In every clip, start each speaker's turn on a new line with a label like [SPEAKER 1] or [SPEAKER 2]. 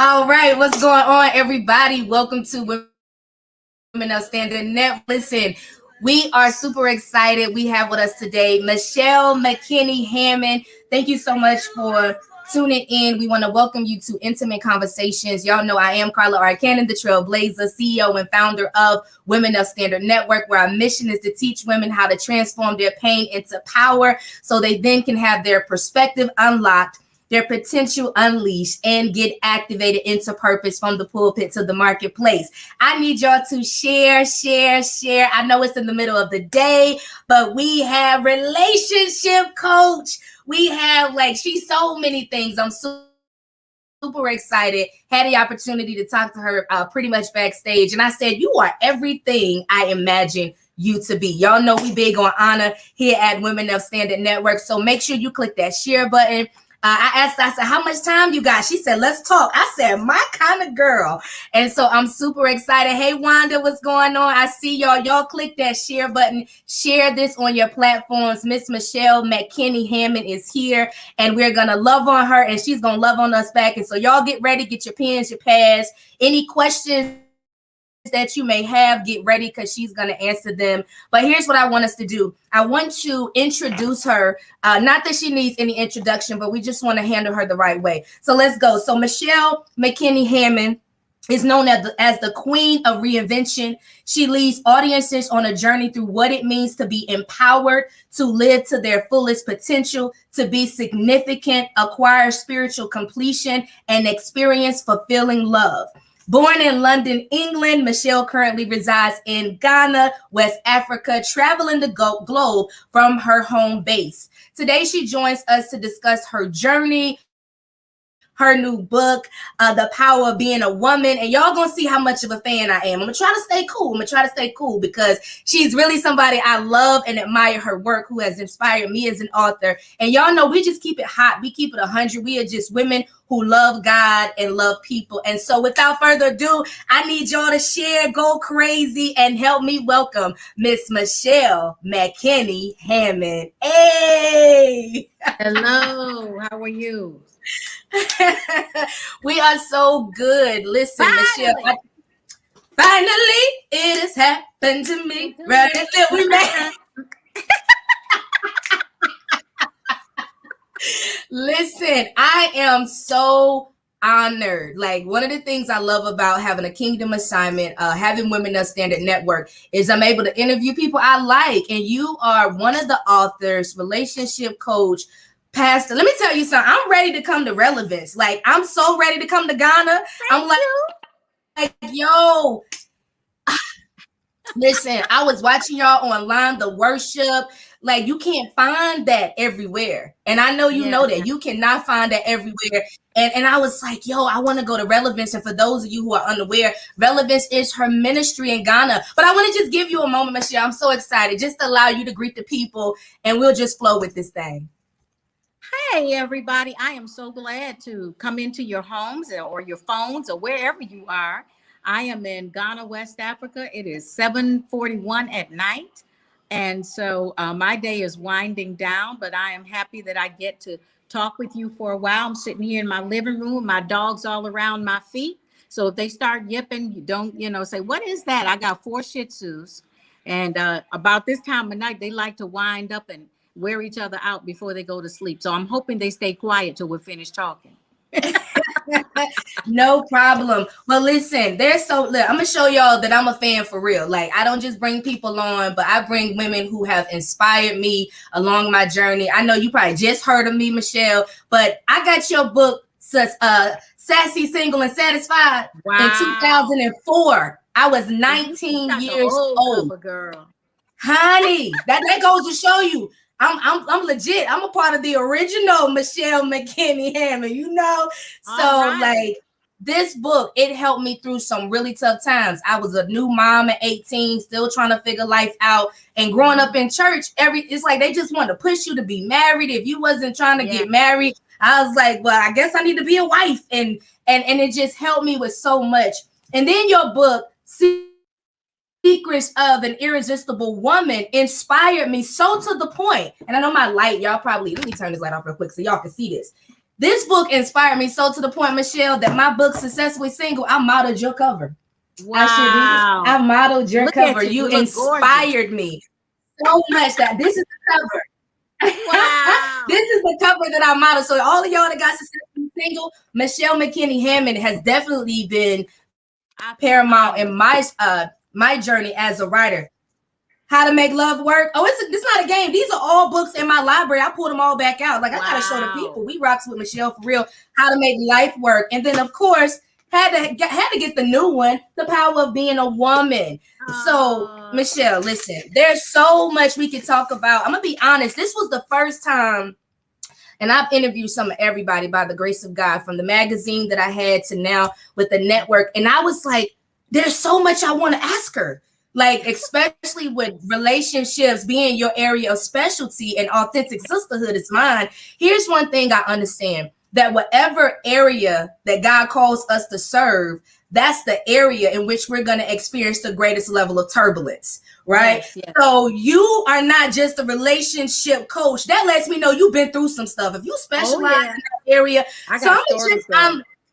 [SPEAKER 1] All right, what's going on, everybody? Welcome to Women of Standard Net. Listen, we are super excited. We have with us today Michelle McKinney Hammond. Thank you so much for tuning in. We want to welcome you to Intimate Conversations. Y'all know I am Carla R, the Trailblazer, CEO and founder of Women of Standard Network, where our mission is to teach women how to transform their pain into power so they then can have their perspective unlocked, their potential unleashed, and get activated into purpose from the pulpit to the marketplace. I need y'all to share. I know it's in the middle of the day, but we have relationship coach. We have she's so many things. I'm super excited. Had the opportunity to talk to her pretty much backstage. And I said, you are everything I imagine you to be. Y'all know we big on honor here at Women of Standard Network. So make sure you click that share button. I said, how much time you got? She said, let's talk. I said, my kind of girl. And so I'm super excited. Hey, Wanda, what's going on? I see y'all. Y'all click that share button. Share this on your platforms. Miss Michelle McKinney Hammond is here, and we're going to love on her, and she's going to love on us back. And so y'all get ready. Get your pens, your pads. Any questions that you may have, get ready, because she's going to answer them. But here's what I want us to do. I want to introduce her. Not that she needs any introduction, but we just want to handle her the right way. So let's go. So Michelle McKinney Hammond is known as the Queen of Reinvention. She leads audiences on a journey through what it means to be empowered, to live to their fullest potential, to be significant, acquire spiritual completion, and experience fulfilling love. Born in London, England, Michelle currently resides in Ghana, West Africa, traveling the globe from her home base. Today, she joins us to discuss her journey, her new book, The Power of Being a Woman. And y'all gonna see how much of a fan I am. I'm gonna try to stay cool. Because she's really somebody I love and admire her work, who has inspired me as an author. And y'all know we just keep it hot. We keep it 100. We are just women who love God and love people. And so without further ado, I need y'all to share, go crazy, and help me welcome Miss Michelle McKinney Hammond. Hey!
[SPEAKER 2] Hello, how are you?
[SPEAKER 1] We are so good. Listen, Michelle, finally it has happened to me. Right there, we met. Listen, I am so honored. One of the things I love about having a kingdom assignment, having Women of Standard Network, is I'm able to interview people I like. And you are one of the authors, relationship coach, pastor. Let me tell you something. I'm ready to come to Relevance. I'm so ready to come to Ghana. I'm like, yo. Listen, I was watching y'all online, the worship. You can't find that everywhere. And I know you know that. You cannot find that everywhere. And I was like, yo, I want to go to Relevance. And for those of you who are unaware, Relevance is her ministry in Ghana. But I want to just give you a moment, Michelle. I'm so excited. Just allow you to greet the people, and we'll just flow with this thing.
[SPEAKER 2] Hey, everybody. I am so glad to come into your homes or your phones or wherever you are. I am in Ghana, West Africa. It is 7:41 at night. And so my day is winding down, but I am happy that I get to talk with you for a while. I'm sitting here in my living room, my dogs all around my feet. So if they start yipping, you don't, say, what is that? I got 4 Shih Tzus. And about this time of night, they like to wind up and wear each other out before they go to sleep. So I'm hoping they stay quiet till we're finished talking.
[SPEAKER 1] No problem. Well, listen, I'm gonna show y'all that I'm a fan for real. I don't just bring people on, but I bring women who have inspired me along my journey. I know you probably just heard of me, Michelle, but I got your book, Sassy, Single, and Satisfied, in 2004. I was 19 years old.
[SPEAKER 2] Girl.
[SPEAKER 1] Honey, that goes to show you I'm legit. I'm a part of the original Michelle McKinney Hammond, So this book, it helped me through some really tough times. I was a new mom at 18, still trying to figure life out. And growing up in church, it's like they just want to push you to be married. If you wasn't trying to get married, I was like, well, I guess I need to be a wife. And it just helped me with so much. And then your book, Secrets of an Irresistible Woman, inspired me so to the point. And I know my light, y'all probably, let me turn this light off real quick so y'all can see this. This book inspired me so to the point, Michelle, that my book, Successfully Single, I modeled your cover.
[SPEAKER 2] Wow.
[SPEAKER 1] I sure did. I modeled your
[SPEAKER 2] Look
[SPEAKER 1] cover.
[SPEAKER 2] you.
[SPEAKER 1] You
[SPEAKER 2] You
[SPEAKER 1] inspired me so much that this is the cover.
[SPEAKER 2] Wow.
[SPEAKER 1] This is the cover that I modeled. So all of y'all that got Successfully Single, Michelle McKinney Hammond has definitely been paramount in my journey as a writer. How to Make Love Work. Oh, it's not a game. These are all books in my library. I pulled them all back out. Like, I gotta show the people. We rocks with Michelle for real. How to Make Life Work. And then, of course, had to get the new one, The Power of Being a Woman. So, Michelle, listen, there's so much we can talk about. I'm gonna be honest. This was the first time, and I've interviewed some of everybody by the grace of God, from the magazine that I had to now with the network. And I was like, there's so much I want to ask her. Like, especially with relationships being your area of specialty and authentic sisterhood is mine. Here's one thing I understand, that whatever area that God calls us to serve, that's the area in which we're going to experience the greatest level of turbulence, right? Yes. So you are not just a relationship coach. That lets me know you've been through some stuff. If you specialize in that area,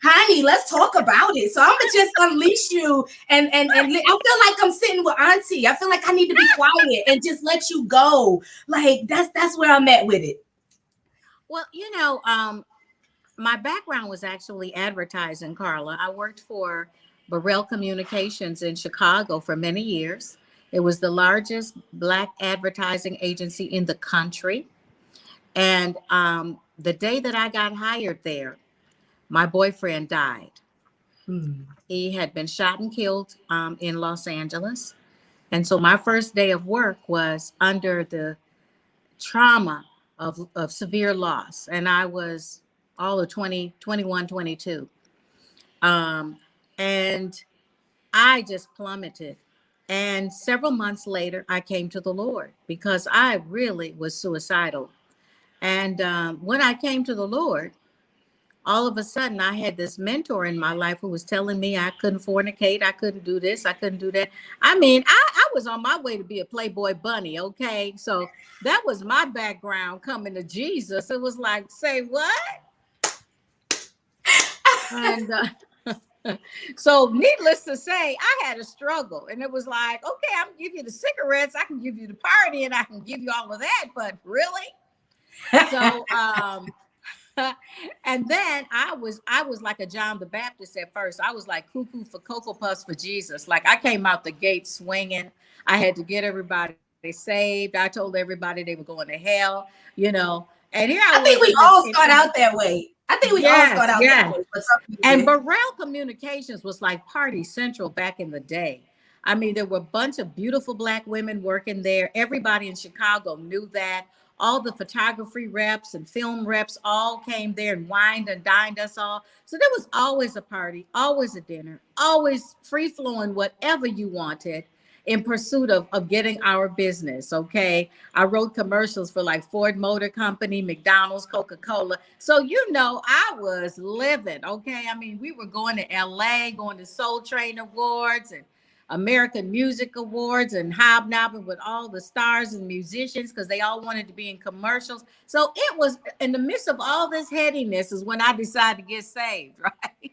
[SPEAKER 1] honey, let's talk about it. So I'm gonna just unleash you, and I feel like I'm sitting with Auntie. I feel like I need to be quiet and just let you go. Like, that's where I'm at with it.
[SPEAKER 2] Well, my background was actually advertising, Carla. I worked for Burrell Communications in Chicago for many years. It was the largest Black advertising agency in the country. And the day that I got hired there, my boyfriend died. He had been shot and killed in Los Angeles. And so my first day of work was under the trauma of severe loss. And I was all of 20, 21, 22. And I just plummeted. And several months later, I came to the Lord because I really was suicidal. And when I came to the Lord, all of a sudden I had this mentor in my life who was telling me I couldn't fornicate, I couldn't do this, I couldn't do that. I mean, I was on my way to be a Playboy bunny, okay? So that was my background coming to Jesus. It was like, say what? And so needless to say, I had a struggle. And it was like, okay, I can give you the cigarettes, I can give you the party, and I can give you all of that, but really? So and then I was like a John the Baptist at first. I was like cuckoo for Cocoa Puffs for Jesus. Like, I came out the gate swinging. I had to get everybody saved. I told everybody they were going to hell, And here I
[SPEAKER 1] think we all start out that way. I think we all start out that way.
[SPEAKER 2] And Burrell Communications was like Party Central back in the day. I mean, there were a bunch of beautiful Black women working there. Everybody in Chicago knew that. All the photography reps and film reps all came there and wined and dined us all. So there was always a party, always a dinner, always free flowing, whatever you wanted in pursuit of getting our business. Okay. I wrote commercials for like Ford Motor Company, McDonald's, Coca-Cola. So, I was living. Okay. I mean, we were going to LA, going to Soul Train Awards and American Music Awards and hobnobbing with all the stars and musicians because they all wanted to be in commercials. So it was in the midst of all this headiness is when I decided to get saved, right?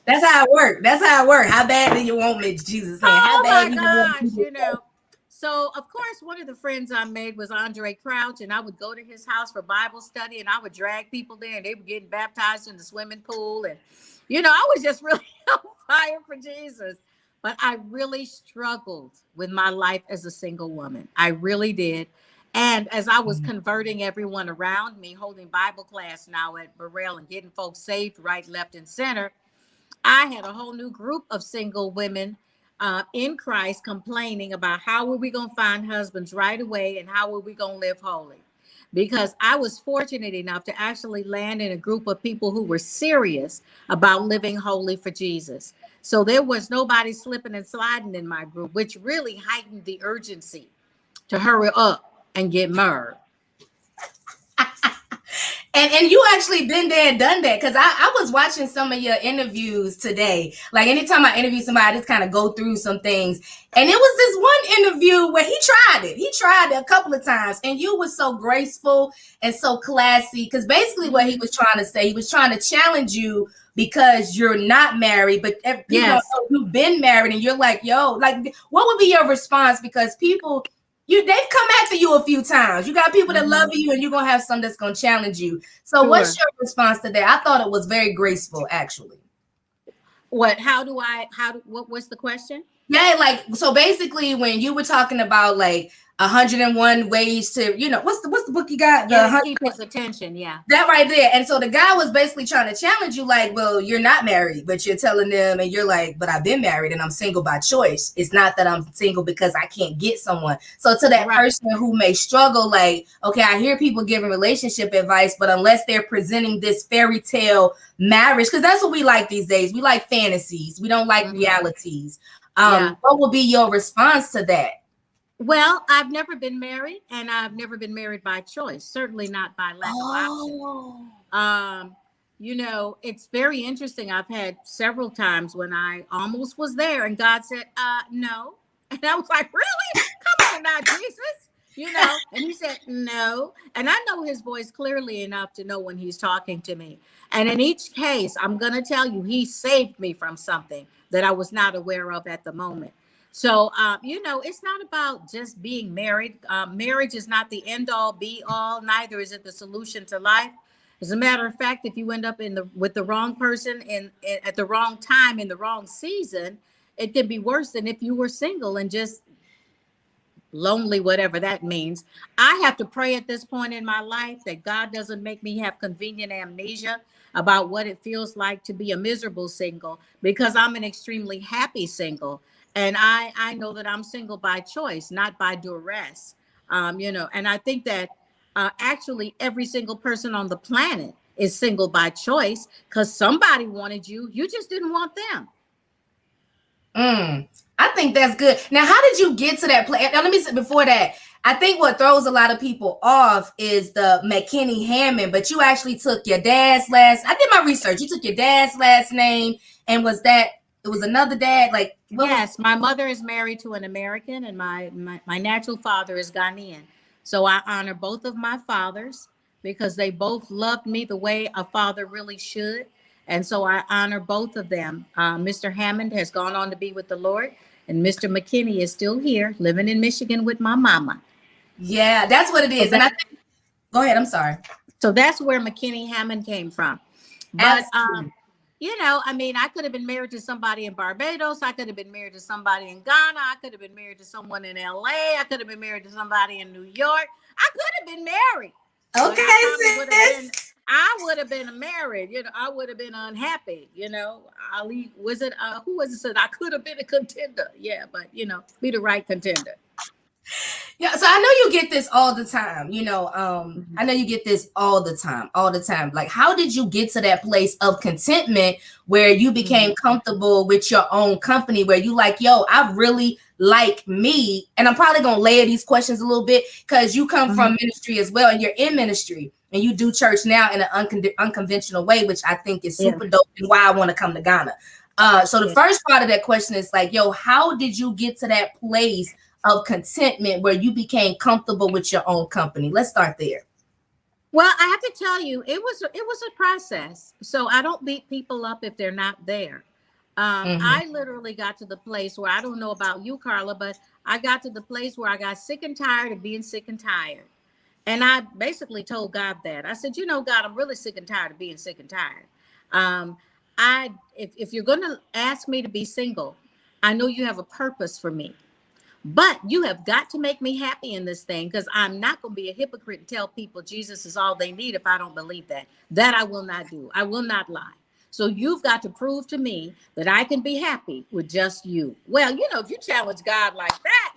[SPEAKER 1] That's how it worked. How bad do you want me, Jesus? How bad
[SPEAKER 2] my gosh, So, of course, one of the friends I made was Andre Crouch, and I would go to his house for Bible study, and I would drag people there, and they were getting baptized in the swimming pool. And, I was just really on fire for Jesus. But I really struggled with my life as a single woman. I really did. And as I was converting everyone around me, holding Bible class now at Burrell and getting folks saved right, left, and center, I had a whole new group of single women in Christ complaining about how were we going to find husbands right away and how were we going to live holy. Because I was fortunate enough to actually land in a group of people who were serious about living holy for Jesus. So there was nobody slipping and sliding in my group, which really heightened the urgency to hurry up and get married.
[SPEAKER 1] And you actually been there and done that, because I was watching some of your interviews today. Like anytime I interview somebody, I just kind of go through some things. And it was this one interview where he tried it. He tried it a couple of times, and you were so graceful and so classy. Because basically, what he was trying to say, he was trying to challenge you because you're not married, but people don't know you've been married, and you're like, yo, like, what would be your response? Because people, they've come after you a few times. You got people that love you, and you're gonna have some that's gonna challenge you. So what's your response to that? I thought it was very graceful, actually.
[SPEAKER 2] What? What's the question?
[SPEAKER 1] Yeah, like, so basically when you were talking about like 101 ways to, what's the book you got?
[SPEAKER 2] The keep his attention, yeah.
[SPEAKER 1] That right there. And so the guy was basically trying to challenge you, like, well, you're not married, but you're telling them, and you're like, but I've been married and I'm single by choice. It's not that I'm single because I can't get someone. So to that person who may struggle, like, okay, I hear people giving relationship advice, but unless they're presenting this fairy tale marriage, because that's what we like these days. We like fantasies. We don't like realities. What will be your response to that?
[SPEAKER 2] Well, I've never been married, and I've never been married by choice. Certainly not by lack of option. It's very interesting. I've had several times when I almost was there, and God said, no. And I was like, really? Come on now, Jesus. And he said, no. And I know his voice clearly enough to know when he's talking to me. And in each case, I'm going to tell you, he saved me from something that I was not aware of at the moment. So, it's not about just being married. Marriage is not the end all be all. Neither is it the solution to life. As a matter of fact, if you end up with the wrong person at the wrong time in the wrong season, it can be worse than if you were single and just lonely, whatever that means. I have to pray at this point in my life that God doesn't make me have convenient amnesia about what it feels like to be a miserable single, because I'm an extremely happy single. And I know that I'm single by choice, not by duress. And I think that actually every single person on the planet is single by choice, because somebody wanted you. You just didn't want them.
[SPEAKER 1] I think that's good. Now, how did you get to that place? Now, let me say before that, I think what throws a lot of people off is the McKinney Hammond, but you actually took your dad's I did my research. You took your dad's last name, and it was another dad? Like,
[SPEAKER 2] yes, my mother is married to an American, and my natural father is Ghanaian. So I honor both of my fathers because they both loved me the way a father really should. And so I honor both of them. Mr. Hammond has gone on to be with the Lord, and Mr. McKinney is still here living in Michigan with my mama.
[SPEAKER 1] Yeah, that's what it is. So go ahead. I'm sorry.
[SPEAKER 2] So that's where McKinney Hammond came from. But, I could have been married to somebody in Barbados. I could have been married to somebody in Ghana. I could have been married to someone in LA. I could have been married to somebody in New York. I could have been married.
[SPEAKER 1] Okay,
[SPEAKER 2] I would have been married. I would have been unhappy. Ali, who was it said I could have been a contender? Yeah, but be the right contender.
[SPEAKER 1] Yeah, so I know you get this all the time. I know you get this all the time. Like, how did you get to that place of contentment where you became comfortable with your own company, where you like, yo, I really like me? And I'm probably gonna layer these questions a little bit because you come from ministry as well, and you're in ministry, and you do church now in an unconventional way, which I think is super dope, and why I want to come to Ghana. So the first part of that question is like, yo, how did you get to that place of contentment where you became comfortable with your own company? Let's start there.
[SPEAKER 2] Well, I have to tell you, it was a process. So I don't beat people up if they're not there. I literally got to the place where, I don't know about you, Carla, but I got to the place where I got sick and tired of being sick and tired. And I basically told God that. I said, God, I'm really sick and tired of being sick and tired. If you're going to ask me to be single, I know you have a purpose for me. But you have got to make me happy in this thing, because I'm not going to be a hypocrite and tell people Jesus is all they need if I don't believe that. That I will not do. I will not lie. So you've got to prove to me that I can be happy with just you. Well, if you challenge God like that,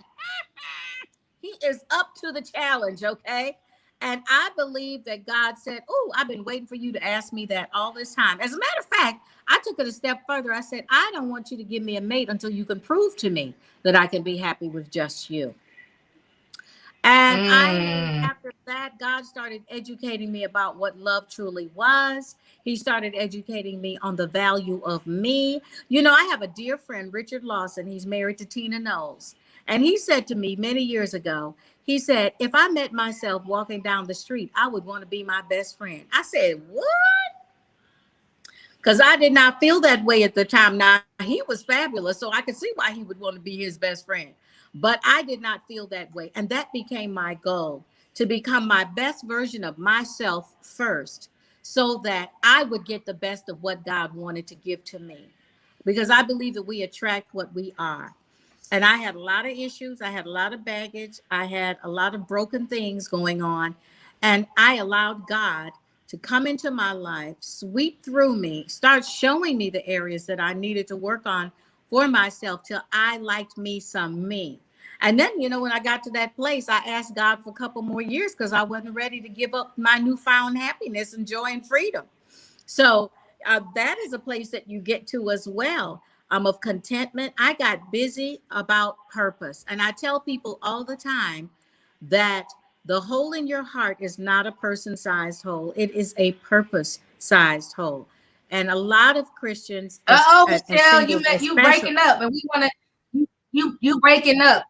[SPEAKER 2] he is up to the challenge, okay? And I believe that God said, oh, I've been waiting for you to ask me that all this time. As a matter of fact, I took it a step further. I said, I don't want you to give me a mate until you can prove to me that I can be happy with just you. And
[SPEAKER 1] Mm.
[SPEAKER 2] after that, God started educating me about what love truly was. He started educating me on the value of me. You know, I have a dear friend, Richard Lawson. He's married to Tina Knowles. And he said to me many years ago, he said, if I met myself walking down the street, I would want to be my best friend. I said, what? Because I did not feel that way at the time. Now, he was fabulous, so I could see why he would want to be his best friend. But I did not feel that way. And that became my goal, to become my best version of myself first, so that I would get the best of what God wanted to give to me. Because I believe that we attract what we are. And I had a lot of issues. I had a lot of baggage. I had a lot of broken things going on. And I allowed God to come into my life, sweep through me, start showing me the areas that I needed to work on for myself till I liked me some me. And then, you know, when I got to that place, I asked God for a couple more years because I wasn't ready to give up my newfound happiness and joy and freedom. So that is a place that you get to as well. Of contentment. I got busy about purpose. And I tell people all the time that the hole in your heart is not a person-sized hole. It is a purpose-sized hole. And a lot of Christians
[SPEAKER 1] Uh-oh,
[SPEAKER 2] and
[SPEAKER 1] Michelle,
[SPEAKER 2] singles
[SPEAKER 1] you
[SPEAKER 2] especially.
[SPEAKER 1] breaking up, and we want to you breaking up.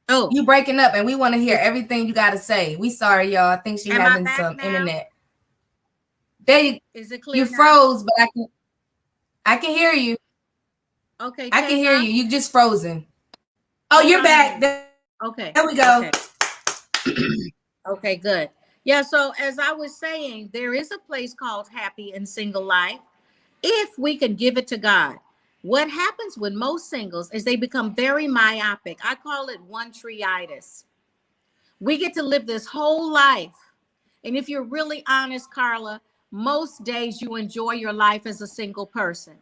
[SPEAKER 2] Oh,
[SPEAKER 1] You breaking up, and we want to hear everything you got to say. We sorry, y'all. I think she
[SPEAKER 2] am I
[SPEAKER 1] having
[SPEAKER 2] back
[SPEAKER 1] some
[SPEAKER 2] now?
[SPEAKER 1] internet. There
[SPEAKER 2] Is it
[SPEAKER 1] you
[SPEAKER 2] clear now?
[SPEAKER 1] froze, but I can hear you.
[SPEAKER 2] Okay,
[SPEAKER 1] I can
[SPEAKER 2] check
[SPEAKER 1] hear
[SPEAKER 2] now.
[SPEAKER 1] you. You just frozen. Oh,
[SPEAKER 2] Hold
[SPEAKER 1] you're
[SPEAKER 2] on a
[SPEAKER 1] back.
[SPEAKER 2] minute.
[SPEAKER 1] There
[SPEAKER 2] Okay,
[SPEAKER 1] we go.
[SPEAKER 2] okay. Okay, good. Yeah, so as I was saying, there is a place called Happy and Single Life if we can give it to God. What happens with most singles is they become very myopic. I call it one tree-itis. We get to live this whole life. And if you're really honest, Carla, most days you enjoy your life as a single person.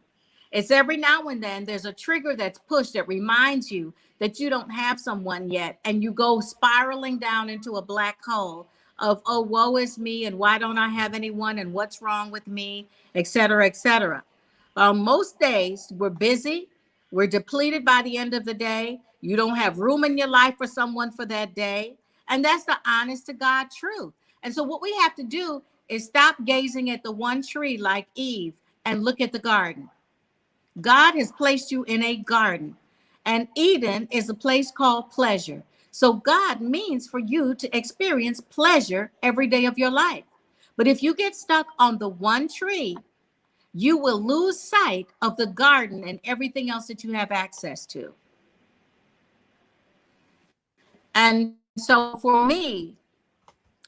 [SPEAKER 2] It's every now and then there's a trigger that's pushed that reminds you that you don't have someone yet. And you go spiraling down into a black hole of, oh, woe is me. And why don't I have anyone? And what's wrong with me? Et cetera, et cetera. Most days we're busy. We're depleted by the end of the day. You don't have room in your life for someone for that day. And that's the honest to God truth. And so what we have to do is stop gazing at the one tree like Eve and look at the garden. God has placed you in a garden, and Eden is a place called pleasure. So God means for you to experience pleasure every day of your life. But if you get stuck on the one tree, you will lose sight of the garden and everything else that you have access to. And so for me,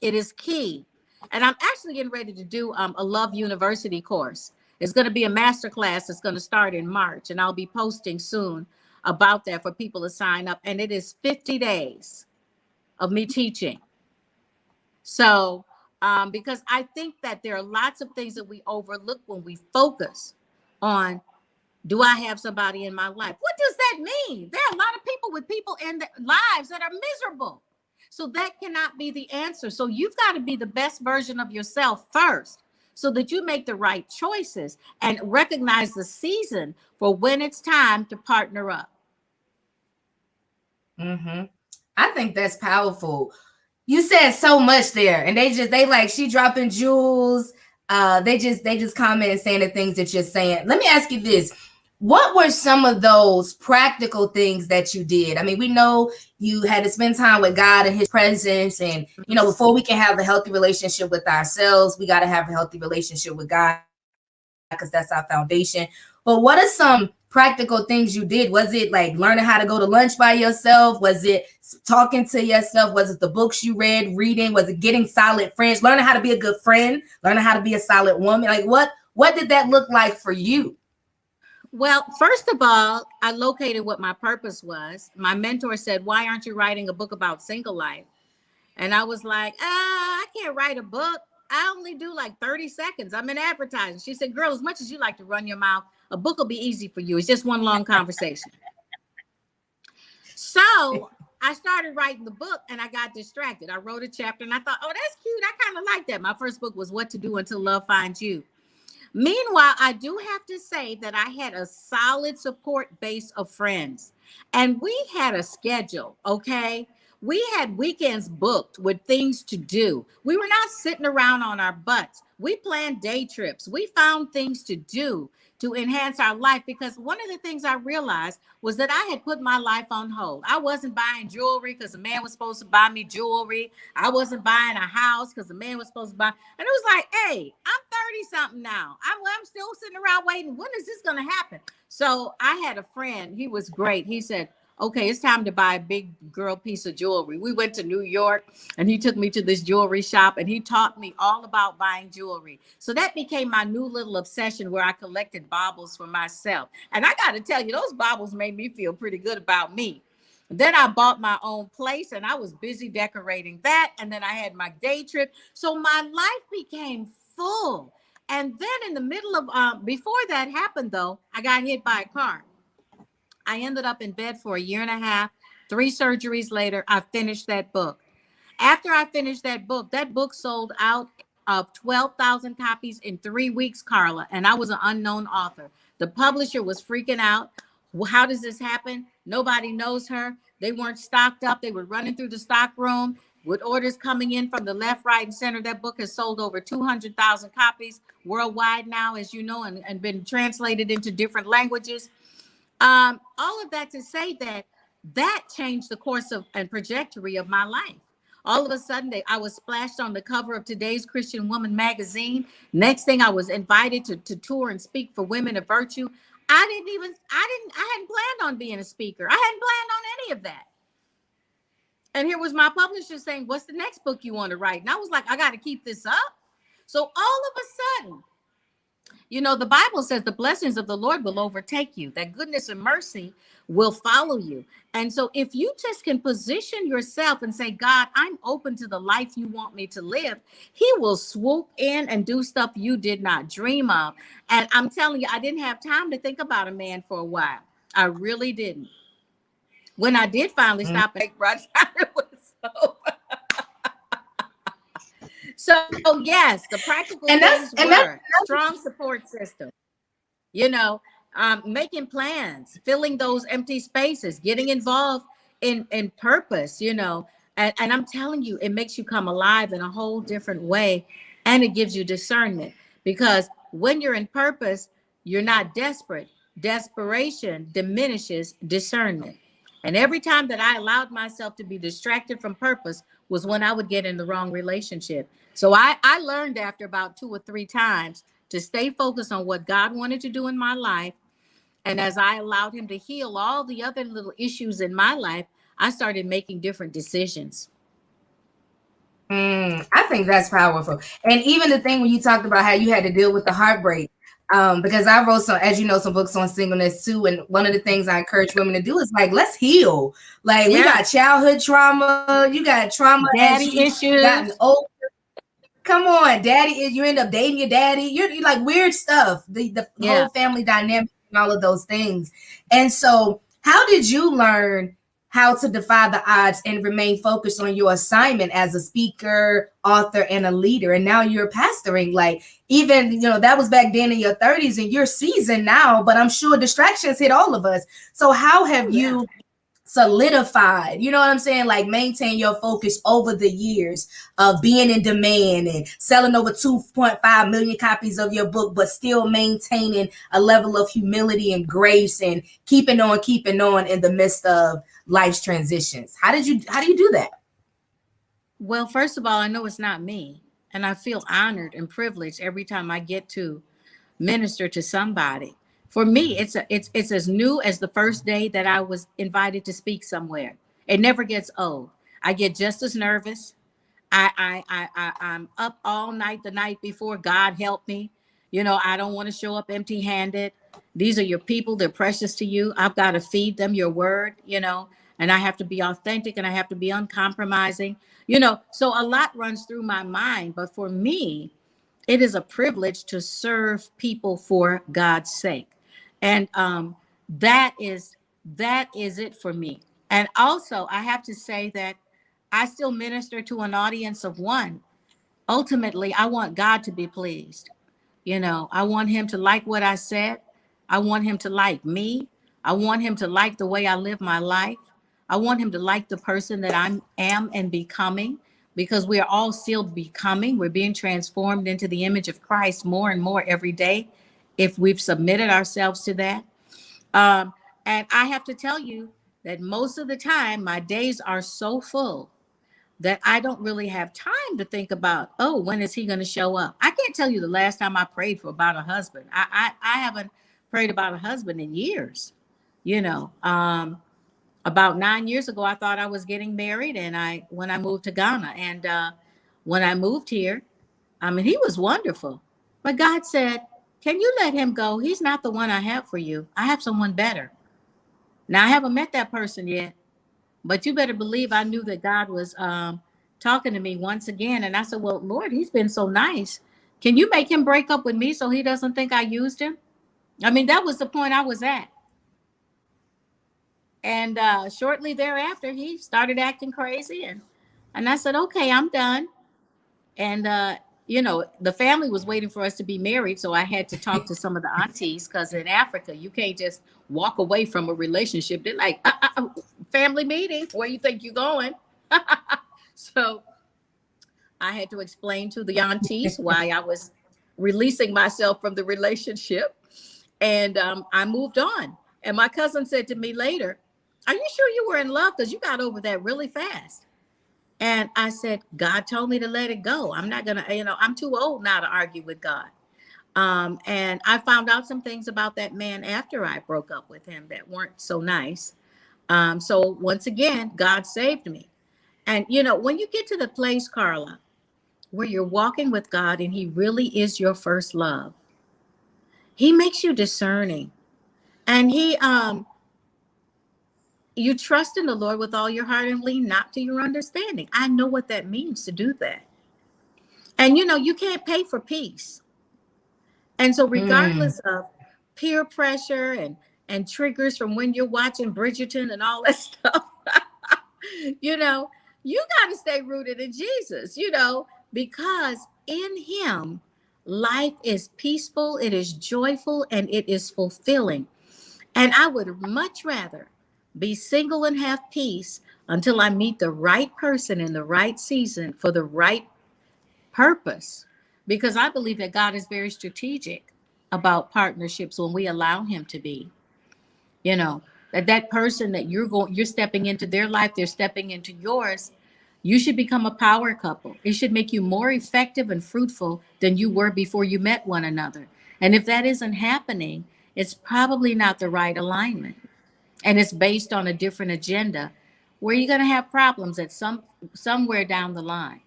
[SPEAKER 2] it is key. And I'm actually getting ready to do a Love University course. It's going to be a master class that's going to start in March, and I'll be posting soon about that for people to sign up. And it is 50 days of me teaching. So, because I think that there are lots of things that we overlook when we focus on, do I have somebody in my life? What does that mean? There are a lot of people with people in their lives that are miserable. So that cannot be the answer. So you've got to be the best version of yourself first so that you make the right choices and recognize the season for when it's time to partner up.
[SPEAKER 1] Mm-hmm. I think that's powerful. You said so much there, and they like she dropping jewels. They just comment saying the things that you're saying. Let me ask you this. What were some of those practical things that you did? I mean, we know you had to spend time with God and his presence. And, you know, before we can have a healthy relationship with ourselves, we got to have a healthy relationship with God because that's our foundation. But what are some practical things you did? Was it like learning how to go to lunch by yourself? Was it talking to yourself? Was it the books you read, reading? Was it getting solid friends, learning how to be a good friend, learning how to be a solid woman? Like what did that look like for you?
[SPEAKER 2] Well, first of all, I located what my purpose was. My mentor said, why aren't you writing a book about single life? And I was like, I can't write a book. I only do like 30 seconds. I'm in advertising. She said, girl, as much as you like to run your mouth, a book will be easy for you. It's just one long conversation. So I started writing the book and I got distracted. I wrote a chapter and I thought, oh, that's cute. I kind of like that. My first book was What to Do Until Love Finds You. Meanwhile, I do have to say that I had a solid support base of friends and we had a schedule. Okay. We had weekends booked with things to do. We were not sitting around on our butts. We planned day trips. We found things to do to enhance our life, because one of the things I realized was that I had put my life on hold. I wasn't buying jewelry because a man was supposed to buy me jewelry. I wasn't buying a house because the man was supposed to buy. And it was like, hey, I'm 30 something now. I'm still sitting around waiting. When is this going to happen? So I had a friend. He was great. He said, okay, it's time to buy a big girl piece of jewelry. We went to New York and he took me to this jewelry shop and he taught me all about buying jewelry. So that became my new little obsession, where I collected baubles for myself. And I got to tell you, those baubles made me feel pretty good about me. Then I bought my own place and I was busy decorating that. And then I had my day trip. So my life became full. And then in the middle of, before that happened though, I got hit by a car. I ended up in bed for a year and a half. 3 surgeries later, I finished that book. After I finished that book sold out of 12,000 copies in 3 weeks, Carla, and I was an unknown author. The publisher was freaking out. Well, how does this happen? Nobody knows her. They weren't stocked up. They were running through the stock room with orders coming in from the left, right, and center. That book has sold over 200,000 copies worldwide now, as you know, and been translated into different languages. All of that to say that that changed the course of and trajectory of my life. All of a sudden, I was splashed on the cover of Today's Christian Woman magazine. Next thing, I was invited to tour and speak for Women of Virtue. I hadn't planned on being a speaker. I hadn't planned on any of that. And here was my publisher saying, what's the next book you want to write? And I was like, I got to keep this up. So all of a sudden, you know, the Bible says the blessings of the Lord will overtake you, that goodness and mercy will follow you. And so if you just can position yourself and say, God, I'm open to the life you want me to live, he will swoop in and do stuff you did not dream of. And I'm telling you, I didn't have time to think about a man for a while. I really didn't. When I did finally stop and it was over. So yes, the practical things were strong support system, you know, making plans, filling those empty spaces, getting involved in purpose, you know, and I'm telling you, it makes you come alive in a whole different way, and it gives you discernment, because when you're in purpose, you're not desperate. Desperation diminishes discernment. And every time that I allowed myself to be distracted from purpose was when I would get in the wrong relationship. So I learned after about 2 or 3 times to stay focused on what God wanted to do in my life. And as I allowed him to heal all the other little issues in my life, I started making different decisions.
[SPEAKER 1] I think that's powerful. And even the thing when you talked about how you had to deal with the heartbreak, because I wrote some, as you know, some books on singleness too. And one of the things I encourage women to do is like, let's heal. Like we got childhood trauma, you got trauma,
[SPEAKER 2] daddy issues,
[SPEAKER 1] gotten old. Come on, daddy, you end up dating your daddy. You're like weird stuff, the whole family dynamic and all of those things. And so how did you learn how to defy the odds and remain focused on your assignment as a speaker, author, and a leader? And now you're pastoring. Like, even, you know, that was back then in your 30s and you're seasoned now, but I'm sure distractions hit all of us. So how have you solidified, you know what I'm saying, like maintain your focus over the years of being in demand and selling over 2.5 million copies of your book, but still maintaining a level of humility and grace and keeping on in the midst of life's transitions? How do you do that?
[SPEAKER 2] Well, first of all, I know it's not me, and I feel honored and privileged every time I get to minister to somebody. For me, it's as new as the first day that I was invited to speak somewhere. It never gets old. I get just as nervous. I'm up all night the night before. God help me. You know, I don't want to show up empty-handed. These are your people. They're precious to you. I've got to feed them your word, you know, and I have to be authentic and I have to be uncompromising, you know. So a lot runs through my mind. But for me, it is a privilege to serve people for God's sake. And that is it for me. And also, I have to say that I still minister to an audience of one. Ultimately, I want God to be pleased. You know, I want him to like what I said. I want him to like me. I want him to like the way I live my life. I want him to like the person that I am and becoming, because we are all still becoming. We're being transformed into the image of Christ more and more every day if we've submitted ourselves to that. Um, and I have to tell you that most of the time, my days are so full that I don't really have time to think about, oh, when is he going to show up? I can't tell you the last time I prayed for about a husband. I haven't prayed about a husband in years. You know, about 9 years ago, I thought I was getting married, and when I moved to Ghana, and when I moved here, I mean, he was wonderful, but God said, "Can you let him go? He's not the one I have for you. I have someone better." Now I haven't met that person yet, but you better believe I knew that God was talking to me once again. And I said, well, Lord, he's been so nice. Can you make him break up with me so he doesn't think I used him? I mean, that was the point I was at. And shortly thereafter, he started acting crazy. And I said, okay, I'm done. And, the family was waiting for us to be married. So I had to talk to some of the aunties, because in Africa, you can't just walk away from a relationship. They're like, family meeting, where you think you're going? So I had to explain to the aunties why I was releasing myself from the relationship. And I moved on. And my cousin said to me later, are you sure you were in love? Because you got over that really fast. And I said, God told me to let it go. I'm not going to, I'm too old now to argue with God. And I found out some things about that man after I broke up with him that weren't so nice. So once again, God saved me. And, when you get to the place, Carla, where you're walking with God and he really is your first love, he makes you discerning. And you trust in the Lord with all your heart and lean not to your understanding. I know what that means to do that. And, you can't pay for peace. And so regardless of peer pressure and triggers from when you're watching Bridgerton and all that stuff, you got to stay rooted in Jesus, because in him, life is peaceful, it is joyful, and it is fulfilling. And I would much rather be single and have peace until I meet the right person in the right season for the right purpose, because I believe that God is very strategic about partnerships when we allow him to be. That person that you're stepping into their life, they're stepping into yours. You should become a power couple. It should make you more effective and fruitful than you were before you met one another. And if that isn't happening, it's probably not the right alignment. And it's based on a different agenda, where you're going to have problems at somewhere down the line.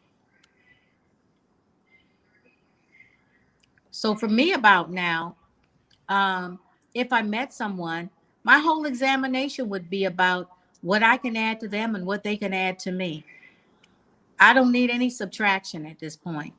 [SPEAKER 2] So for me about now, if I met someone, my whole examination would be about what I can add to them and what they can add to me. I don't need any subtraction at this point.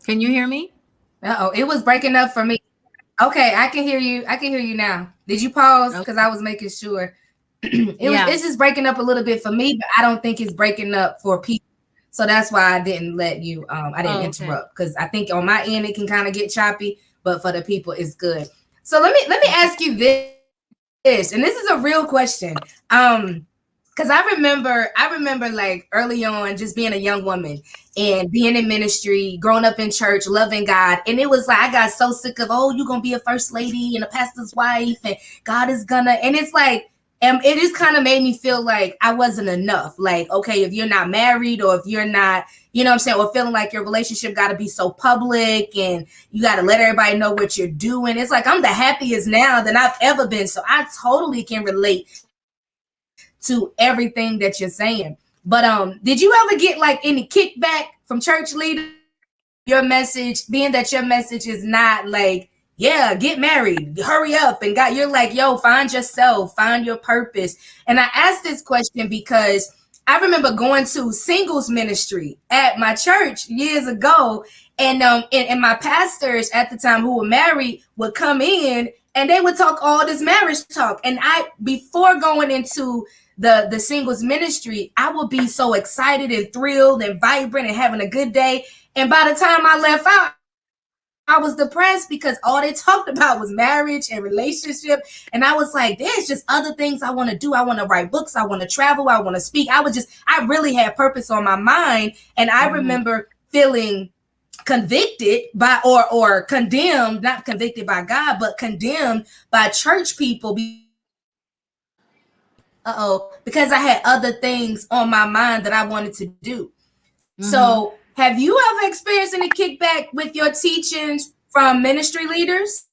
[SPEAKER 2] Can you hear me?
[SPEAKER 1] Uh-oh, it was breaking up for me. Okay, I can hear you. I can hear you now. Did you pause? Because I was making sure. It's just breaking up a little bit for me, but I don't think it's breaking up for people. So that's why I didn't let you, I didn't interrupt, because I think on my end it can kind of get choppy, but for the people it's good. So let me ask you this, and this is a real question. Because I remember like early on just being a young woman and being in ministry, growing up in church, loving God. And it was like, I got so sick of, oh, you're going to be a first lady and a pastor's wife and God is gonna, and it's like, it just kind of made me feel like I wasn't enough. Like, okay, if you're not married or if you're not, what I'm saying, or feeling like your relationship got to be so public and you got to let everybody know what you're doing. It's like, I'm the happiest now than I've ever been. So I totally can relate to everything that you're saying. But did you ever get like any kickback from church leaders? Your message, being that your message is not like, yeah, get married, hurry up, and God, you're like, yo, find yourself, find your purpose. And I asked this question because I remember going to singles ministry at my church years ago, and my pastors at the time who were married would come in and they would talk all this marriage talk. And before going into the singles ministry, I would be so excited and thrilled and vibrant and having a good day. And by the time I left out, I was depressed because all they talked about was marriage and relationship. And I was like, there's just other things I want to do. I want to write books. I want to travel. I want to speak. I really had purpose on my mind. And I remember feeling convicted by or condemned, not convicted by God, but condemned by church people because I had other things on my mind that I wanted to do. So have you ever experienced any kickback with your teachings from ministry leaders?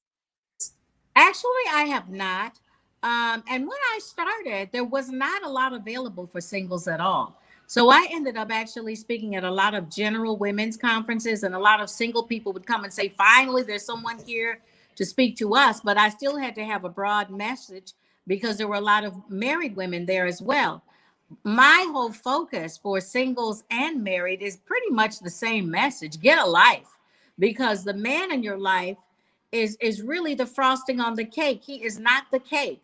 [SPEAKER 2] Actually, I have not. And when I started, there was not a lot available for singles at all. So I ended up actually speaking at a lot of general women's conferences, and a lot of single people would come and say, finally, there's someone here to speak to us. But I still had to have a broad message because there were a lot of married women there as well. My whole focus for singles and married is pretty much the same message: get a life, because the man in your life is really the frosting on the cake. He is not the cake.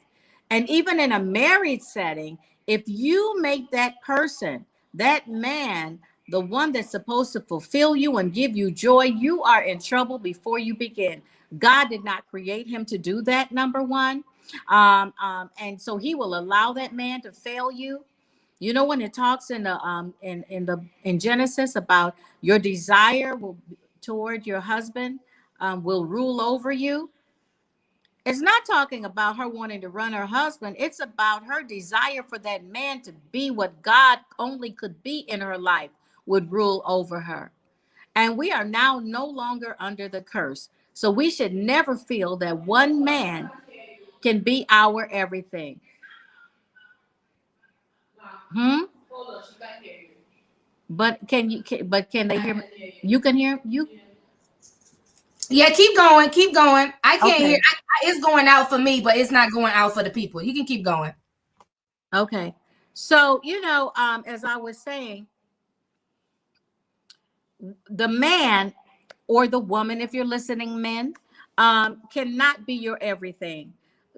[SPEAKER 2] And even in a married setting, if you make that person, that man, the one that's supposed to fulfill you and give you joy, you are in trouble before you begin. God did not create him to do that, number one. And so he will allow that man to fail you. You know, when it talks in the in Genesis about your desire toward your husband will rule over you. It's not talking about her wanting to run her husband. It's about her desire for that man to be what God only could be in her life would rule over her. And we are now no longer under the curse. So we should never feel that one man can be our everything. But can they hear me? You can hear you?
[SPEAKER 1] Yeah, keep going. Keep going. I can't hear. It's going out for me, but it's not going out for the people. You can keep going.
[SPEAKER 2] Okay. So, as I was saying, the man or the woman, if you're listening, men, cannot be your everything.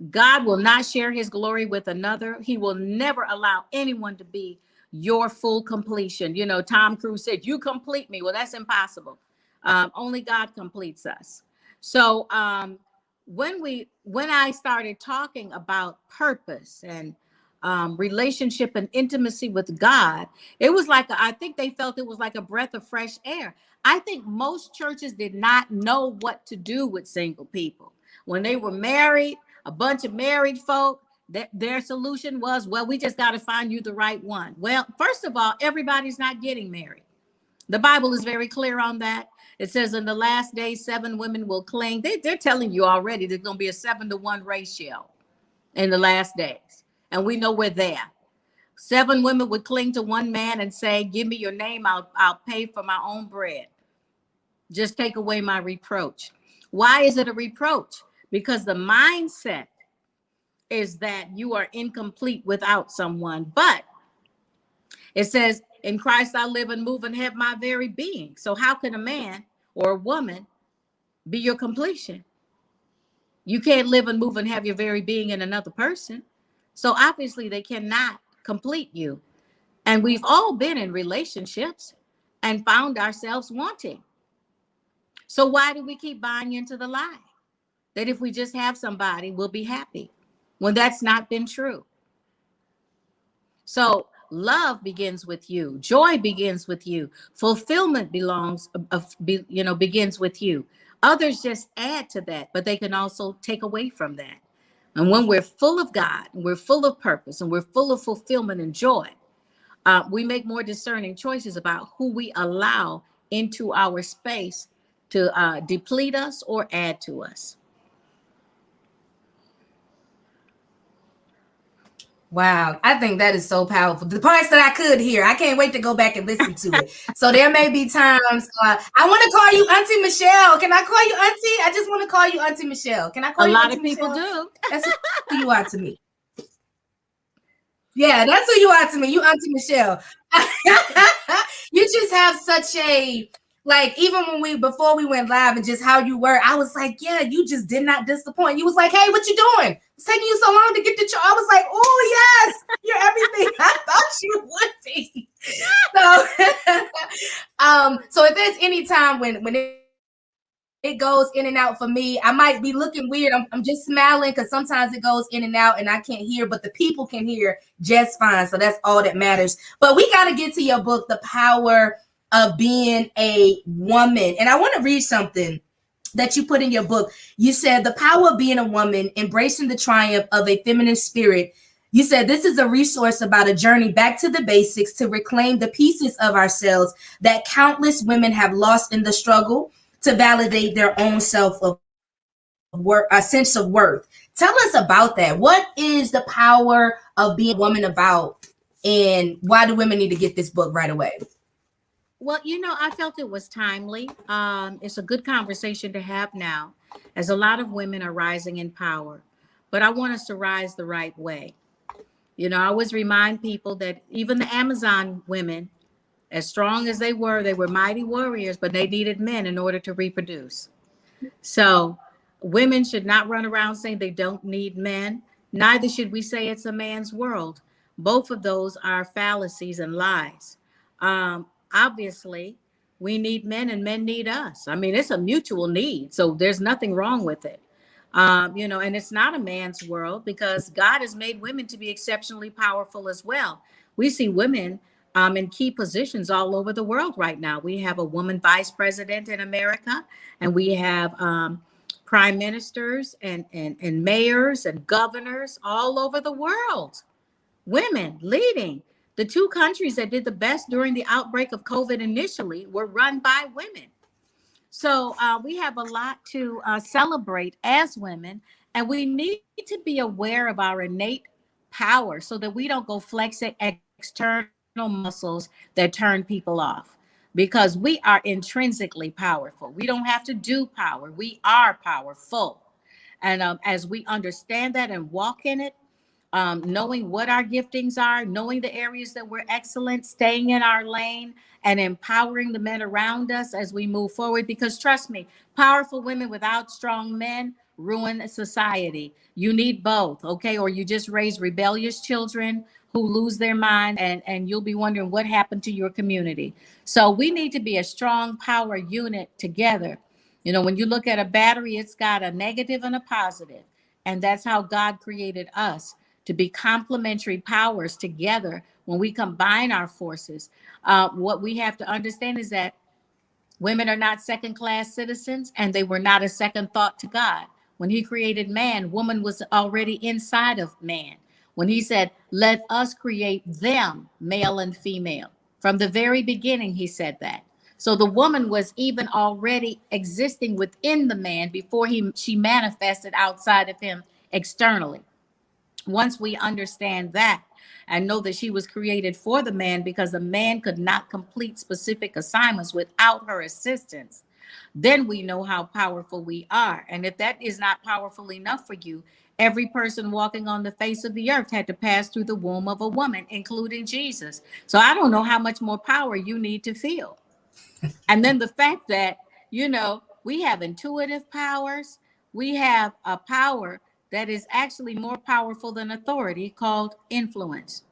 [SPEAKER 2] God will not share his glory with another. He will never allow anyone to be your full completion. Tom Cruise said, "You complete me." Well, that's impossible. Only God completes us. So when I started talking about purpose and relationship and intimacy with God, it was like, I think they felt it was like a breath of fresh air. I think most churches did not know what to do with single people. When they were married, a bunch of married folk, their solution was, well, we just got to find you the right one. Well, first of all, everybody's not getting married. The Bible is very clear on that. It says in the last days, 7 women will cling. They're telling you already there's going to be a 7-to-1 ratio in the last days. And we know we're there. 7 women would cling to one man and say, "Give me your name. I'll pay for my own bread. Just take away my reproach." Why is it a reproach? Because the mindset is that you are incomplete without someone. But it says, "In Christ I live and move and have my very being." So how can a man or a woman be your completion? You can't live and move and have your very being in another person. So obviously they cannot complete you. And we've all been in relationships and found ourselves wanting. So why do we keep buying into the lie that if we just have somebody, we'll be happy, when that's not been true? So love begins with you. Joy begins with you. Fulfillment begins with you. Others just add to that, but they can also take away from that. And when we're full of God, and we're full of purpose, and we're full of fulfillment and joy, we make more discerning choices about who we allow into our space to deplete us or add to us.
[SPEAKER 1] Wow, I think that is so powerful. The parts that I could hear, I can't wait to go back and listen to it. So there may be times I want to call you Auntie Michelle. Can I call you Auntie? I just want to call you Auntie Michelle. Can I call you Auntie Michelle? A lot of people do. That's who you are to me. Yeah, that's who you are to me. You Auntie Michelle. You just have such a, like, even before we went live and just how you were, I was like, yeah, you just did not disappoint. You was like, hey, what you doing? It's taking you so long to get the I was like, oh, yes, you're everything time when it goes in and out for me. I might be looking weird. I'm just smiling because sometimes it goes in and out and I can't hear, but the people can hear just fine. So that's all that matters. But we got to get to your book, The Power of Being a Woman. And I want to read something that you put in your book. You said, the power of being a woman, embracing the triumph of a feminine spirit. You said this is a resource about a journey back to the basics to reclaim the pieces of ourselves that countless women have lost in the struggle to validate their own self of worth, a sense of worth. Tell us about that. What is the power of being a woman about, and why do women need to get this book right away?
[SPEAKER 2] Well, I felt it was timely. It's a good conversation to have now, as a lot of women are rising in power. But I want us to rise the right way. I always remind people that even the Amazon women, as strong as they were mighty warriors, but they needed men in order to reproduce. So women should not run around saying they don't need men. Neither should we say it's a man's world. Both of those are fallacies and lies. Obviously, we need men and men need us. I mean, it's a mutual need. So there's nothing wrong with it. And it's not a man's world because God has made women to be exceptionally powerful as well. We see women in key positions all over the world right now. We have a woman vice president in America, and we have prime ministers and mayors and governors all over the world. Women leading. The two countries that did the best during the outbreak of COVID initially were run by women. So we have a lot to celebrate as women, and we need to be aware of our innate power so that we don't go flexing external muscles that turn people off, because we are intrinsically powerful. We don't have to do power. We are powerful. And as we understand that and walk in it, knowing what our giftings are, knowing the areas that we're excellent, staying in our lane, and empowering the men around us as we move forward. Because trust me, powerful women without strong men ruin society. You need both, okay? Or you just raise rebellious children who lose their mind, and you'll be wondering what happened to your community. So we need to be a strong power unit together. When you look at a battery, it's got a negative and a positive, and that's how God created us, to be complementary powers together. When we combine our forces, what we have to understand is that women are not second-class citizens, and they were not a second thought to God. When he created man, woman was already inside of man. When he said, let us create them, male and female. From the very beginning, he said that. So the woman was even already existing within the man before she manifested outside of him externally. Once we understand that and know that she was created for the man because the man could not complete specific assignments without her assistance, then we know how powerful we are. And if that is not powerful enough for you, every person walking on the face of the earth had to pass through the womb of a woman, including Jesus. So I don't know how much more power you need to feel. And then the fact that, we have intuitive powers, we have a power that is actually more powerful than authority, called influence.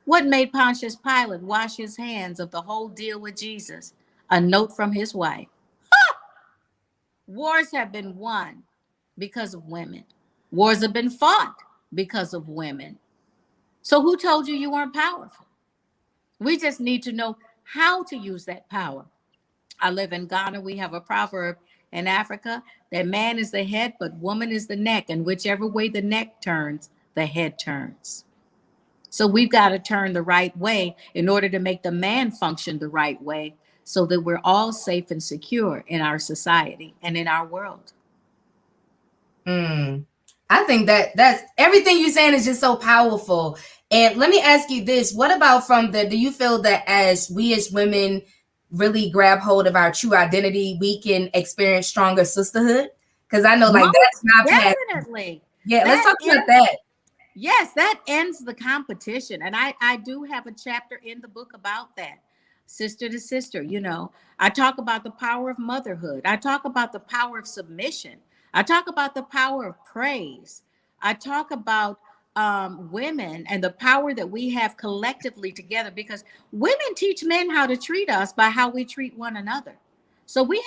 [SPEAKER 2] What made Pontius Pilate wash his hands of the whole deal with Jesus? A note from his wife. Wars have been won because of women. Wars have been fought because of women. So who told you weren't powerful? We just need to know how to use that power. I live in Ghana. We have a proverb in Africa that man is the head, but woman is the neck. And whichever way the neck turns, the head turns. So we've got to turn the right way in order to make the man function the right way, so that we're all safe and secure in our society and in our world.
[SPEAKER 1] I think that's everything you're saying is just so powerful. And let me ask you this: what about do you feel that as we as women really grab hold of our true identity, we can experience stronger sisterhood? Because I know, like,
[SPEAKER 2] Most
[SPEAKER 1] that's my path.
[SPEAKER 2] definitely.
[SPEAKER 1] Yeah, let's
[SPEAKER 2] That
[SPEAKER 1] talk about that.
[SPEAKER 2] Yes, that ends the competition. And I do have a chapter in the book about that. Sister to sister, I talk about the power of motherhood. I talk about the power of submission. I talk about the power of praise. I talk about women and the power that we have collectively together, because women teach men how to treat us by how we treat one another. So we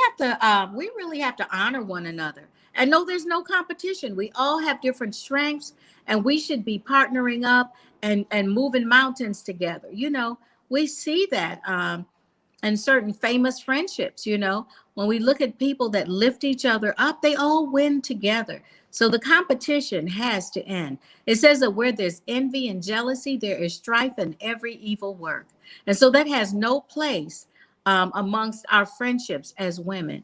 [SPEAKER 2] really have to honor one another and know there's no competition. We all have different strengths, and we should be partnering up and moving mountains together. We see that and certain famous friendships. When we look at people that lift each other up, they all win together. So the competition has to end. It says that where there's envy and jealousy, there is strife and every evil work. And so that has no place amongst our friendships as women.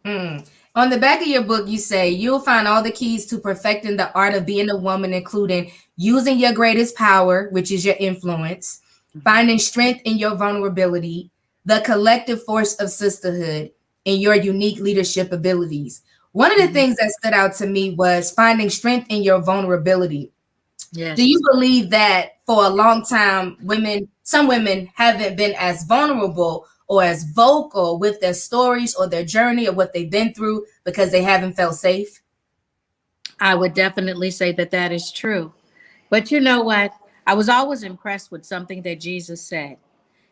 [SPEAKER 1] On the back of your book, you say you'll find all the keys to perfecting the art of being a woman, including using your greatest power, which is your influence, finding strength in your vulnerability, the collective force of sisterhood, and your unique leadership abilities. One of the things that stood out to me was finding strength in your vulnerability.
[SPEAKER 2] Yes.
[SPEAKER 1] Do you believe that for a long time, some women haven't been as vulnerable or as vocal with their stories or their journey or what they've been through because they haven't felt safe?
[SPEAKER 2] I would definitely say that that is true. But you know what? I was always impressed with something that Jesus said.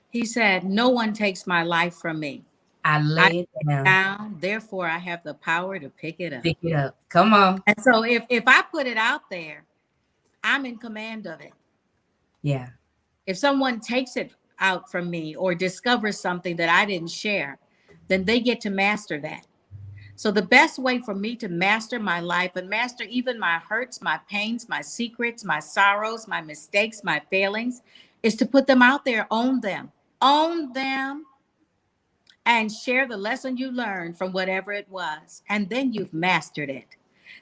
[SPEAKER 2] He said, "No one takes my life from me.
[SPEAKER 1] I
[SPEAKER 2] I
[SPEAKER 1] lay
[SPEAKER 2] lay
[SPEAKER 1] it
[SPEAKER 2] it
[SPEAKER 1] down,
[SPEAKER 2] down, therefore I have the power to pick it up."
[SPEAKER 1] pick it up. Come on.
[SPEAKER 2] And so if I put it out there, I'm in command of it.
[SPEAKER 1] Yeah.
[SPEAKER 2] If someone takes it out from me or discovers something that I didn't share, then they get to master that. So the best way for me to master my life and master even my hurts, my pains, my secrets, my sorrows, my mistakes, my failings is to put them out there, own them, and share the lesson you learned from whatever it was. And then you've mastered it.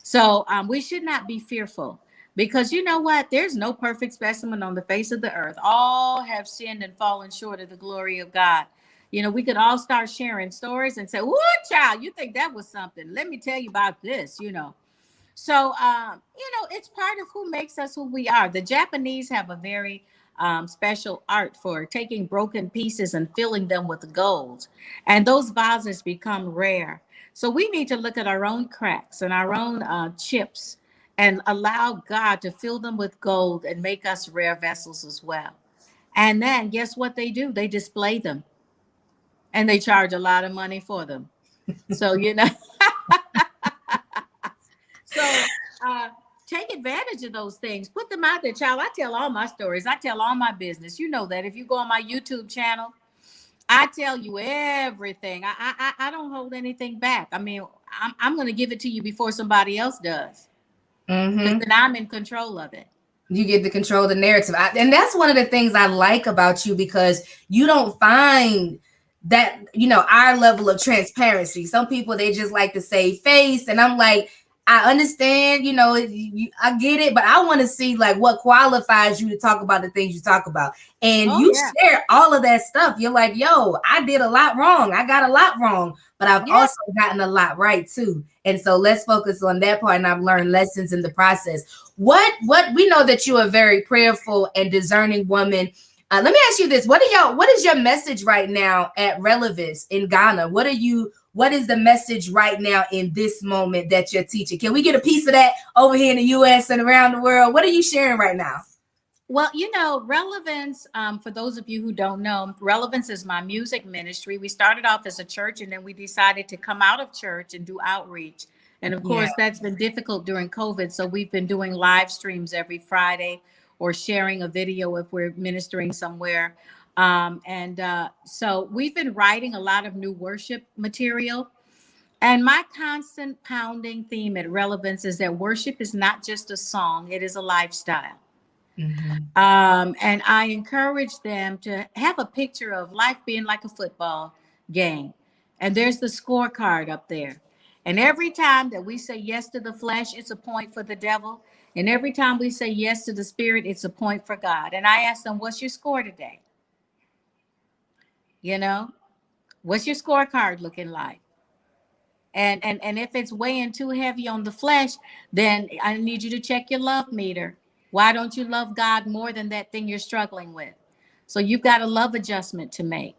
[SPEAKER 2] So we should not be fearful, because you know what? There's no perfect specimen on the face of the earth. All have sinned and fallen short of the glory of God. We could all start sharing stories and say, "Whoa, child, you think that was something? Let me tell you about this." So, it's part of who makes us who we are. The Japanese have a very special art for taking broken pieces and filling them with gold. And those vases become rare. So we need to look at our own cracks and our own chips and allow God to fill them with gold and make us rare vessels as well. And then guess what they do? They display them and they charge a lot of money for them. So. So take advantage of those things. Put them out there, child. I tell all my stories. I tell all my business. You know that. If you go on my YouTube channel, I tell you everything. I don't hold anything back. I mean, I'm going to give it to you before somebody else does, because then I'm in control of it.
[SPEAKER 1] You get to control the narrative. And that's one of the things I like about you, because you don't find that, our level of transparency. Some people, they just like to save face. And I'm like, I understand, I get it, but I want to see like what qualifies you to talk about the things you talk about. And you share all of that stuff. You're like, yo, I did a lot wrong. I got a lot wrong, but I've also gotten a lot right too. And so let's focus on that part. And I've learned lessons in the process. What we know that you are a very prayerful and discerning woman. Let me ask you this. What is your message right now at Relevance in Ghana? What is the message right now in this moment that you're teaching? Can we get a piece of that over here in the US and around the world? What are you sharing right now?
[SPEAKER 2] Well, Relevance, for those of you who don't know, Relevance is my music ministry. We started off as a church, and then we decided to come out of church and do outreach. And of course, that's been difficult during COVID. So we've been doing live streams every Friday, or sharing a video if we're ministering somewhere. So we've been writing a lot of new worship material. And my constant pounding theme at Relevance is that worship is not just a song, it is a lifestyle. And I encourage them to have a picture of life being like a football game. And there's the scorecard up there. And every time that we say yes to the flesh, it's a point for the devil. And every time we say yes to the spirit, it's a point for God. And I ask them, what's your score today? What's your scorecard looking like? And if it's weighing too heavy on the flesh, then I need you to check your love meter. Why don't you love God more than that thing you're struggling with? So you've got a love adjustment to make.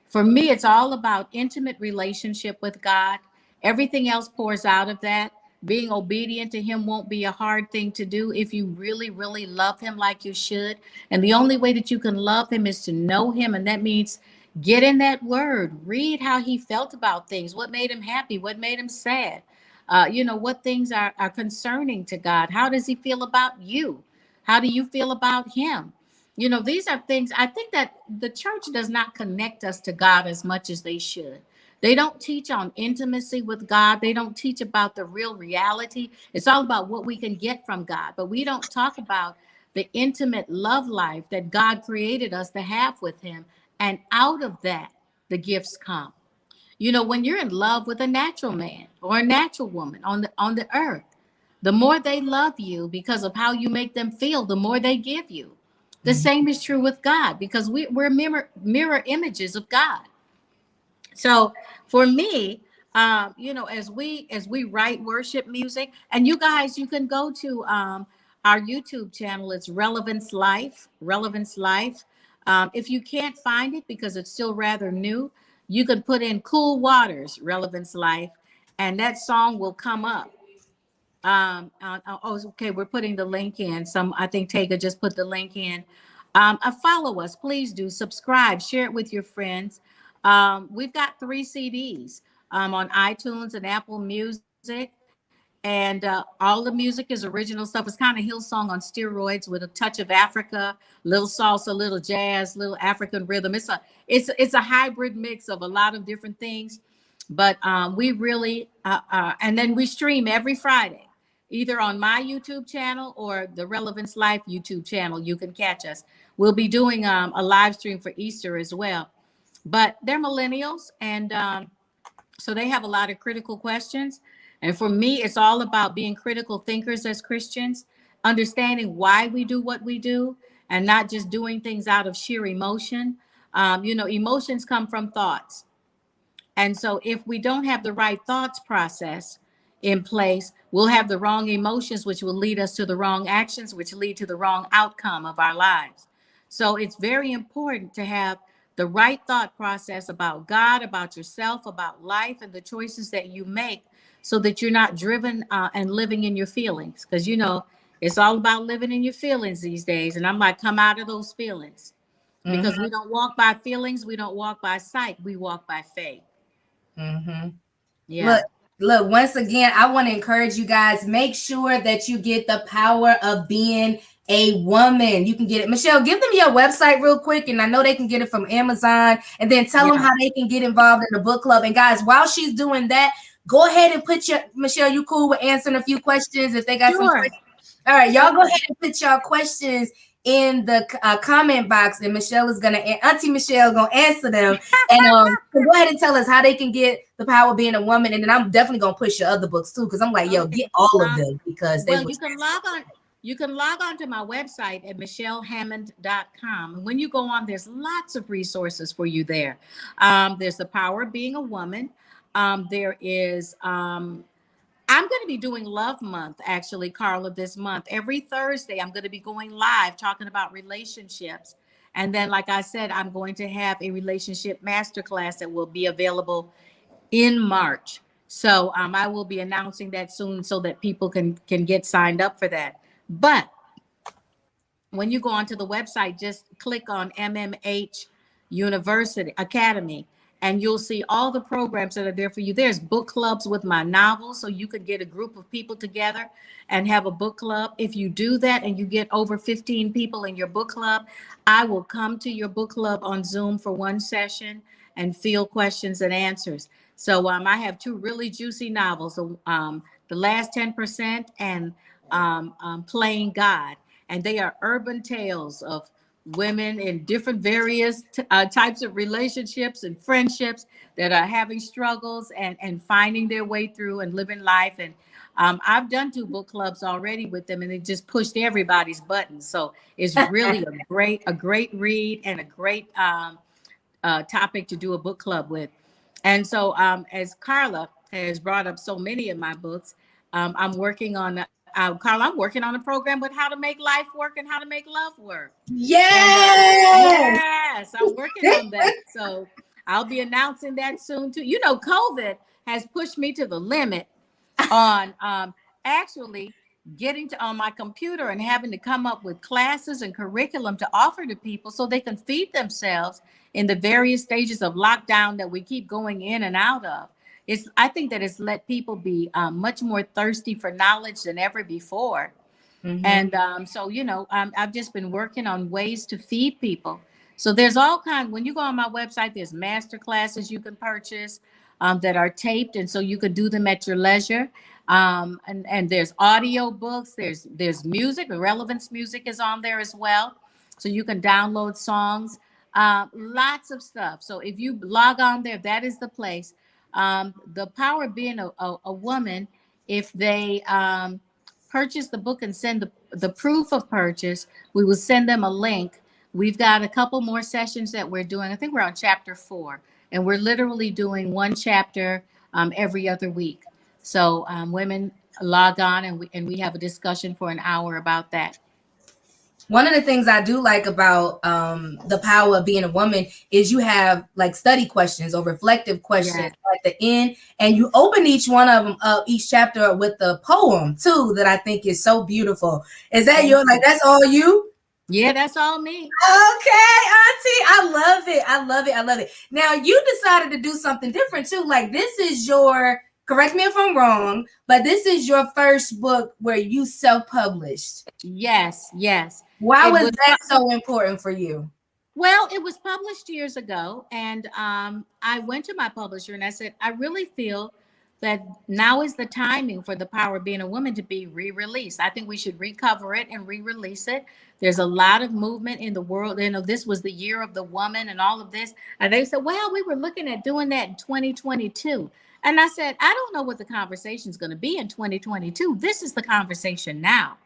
[SPEAKER 2] For me, it's all about intimate relationship with God. Everything else pours out of that. Being obedient to him won't be a hard thing to do if you really, really love him like you should. And the only way that you can love him is to know him. And that means Get in that word, read how he felt about things, what made him happy, what made him sad. What things are concerning to God. How does he feel about you? How do you feel about him? These are things I think that the church does not connect us to God as much as they should. They don't teach on intimacy with God. They don't teach about the real reality. It's all about what we can get from God, but we don't talk about the intimate love life that God created us to have with him. And out of that, the gifts come. When you're in love with a natural man or a natural woman on the earth, the more they love you because of how you make them feel, the more they give you. The same is true with God because we're mirror images of God. So for me, as we write worship music, and you guys, you can go to our YouTube channel. It's Relevance Life. Relevance Life. If you can't find it because it's still rather new, you can put in Cool Waters Relevance Life, and that song will come up. Okay, we're putting the link in. I think Tega just put the link in. Follow us, please do subscribe, share it with your friends. We've got 3 CDs on iTunes and Apple Music, and all the music is original stuff. It's kind of Hillsong on steroids with a touch of Africa, little salsa, little jazz, little African rhythm. It's a hybrid mix of a lot of different things, but we really and then we stream every Friday, either on my YouTube channel or the Relevance Life YouTube channel. You can catch us. We'll be doing a live stream for Easter as well. But they're millennials, and so they have a lot of critical questions. And for me, it's all about being critical thinkers as Christians, understanding why we do what we do, and not just doing things out of sheer emotion. Emotions come from thoughts. And so if we don't have the right thoughts process in place, we'll have the wrong emotions, which will lead us to the wrong actions, which lead to the wrong outcome of our lives. So it's very important to have the right thought process about God, about yourself, about life, and the choices that you make so that you're not driven and living in your feelings. Because, it's all about living in your feelings these days. And I'm like, come out of those feelings because we don't walk by feelings. We don't walk by sight. We walk by faith.
[SPEAKER 1] Mm-hmm.
[SPEAKER 2] Yeah.
[SPEAKER 1] Look, once again, I want to encourage you guys, make sure that you get the power of being a woman. You can get it. Michelle, give them your website real quick, and I know they can get it from Amazon, and then tell them how they can get involved in the book club. And guys, while she's doing that, go ahead and put Michelle, you cool with answering a few questions if they got some questions? All right, y'all go ahead and put y'all questions in the comment box, and Auntie Michelle gonna answer them. And so go ahead and tell us how they can get the power of being a woman. And then I'm definitely gonna push your other books too, because I'm like, yo, get all of them because
[SPEAKER 2] you can log on. You can log on to my website at michellehammond.com. And when you go on, there's lots of resources for you there. There's the power of being a woman. There is I'm going to be doing Love Month, actually, Carla, this month. Every Thursday, I'm going to be going live talking about relationships. And then, like I said, I'm going to have a relationship masterclass that will be available in March. So I will be announcing that soon so that people can get signed up for that. But when you go onto the website, just click on MMH University Academy, and you'll see all the programs that are there for you. There's book clubs with my novels, so you could get a group of people together and have a book club. If you do that and you get over 15 people in your book club, I will come to your book club on Zoom for one session and field questions and answers. So I have 2 really juicy novels, The Last 10% and Playing God. And they are urban tales of women in different various types of relationships and friendships that are having struggles and finding their way through and living life. And I've done 2 book clubs already with them, and it just pushed everybody's buttons. So it's really a great read and a great topic to do a book club with. And so as Carla has brought up so many of my books, I'm working on Carla, I'm working on a program with how to make life work and how to make love work. Yes, I'm working on that. So I'll be announcing that soon too. COVID has pushed me to the limit on actually getting to on my computer and having to come up with classes and curriculum to offer to people so they can feed themselves in the various stages of lockdown that we keep going in and out of. I think that it's let people be much more thirsty for knowledge than ever before. And so, I've just been working on ways to feed people. So there's all kinds. When you go on my website, there's master classes you can purchase that are taped, and so you can do them at your leisure. And there's audio books. There's music. The relevance music is on there as well, so you can download songs. Lots of stuff. So if you log on there, that is the place. The power of being a woman, if they purchase the book and send the proof of purchase, we will send them a link. We've got a couple more sessions that we're doing. I think we're on chapter 4, and we're literally doing one chapter every other week. So women log on, and we have a discussion for an hour about that.
[SPEAKER 1] One of the things I do like about the power of being a woman is you have like study questions or reflective questions at the end, and you open each one of them up, each chapter with a poem too that I think is so beautiful. Is that that's all you?
[SPEAKER 2] Yeah, that's all me.
[SPEAKER 1] Okay, Auntie, I love it. I love it. I love it. Now you decided to do something different too. Like this is your, correct me if I'm wrong, but this is your first book where you self-published.
[SPEAKER 2] Yes.
[SPEAKER 1] Why was that so important for you?
[SPEAKER 2] Well, it was published years ago, and I went to my publisher and I said, I really feel that now is the timing for The Power of Being a Woman to be re-released. I think we should recover it and re-release it. There's a lot of movement in the world. This was the year of the woman and all of this. And they said, well, we were looking at doing that in 2022. And I said, I don't know what the conversation is going to be in 2022. This is the conversation now.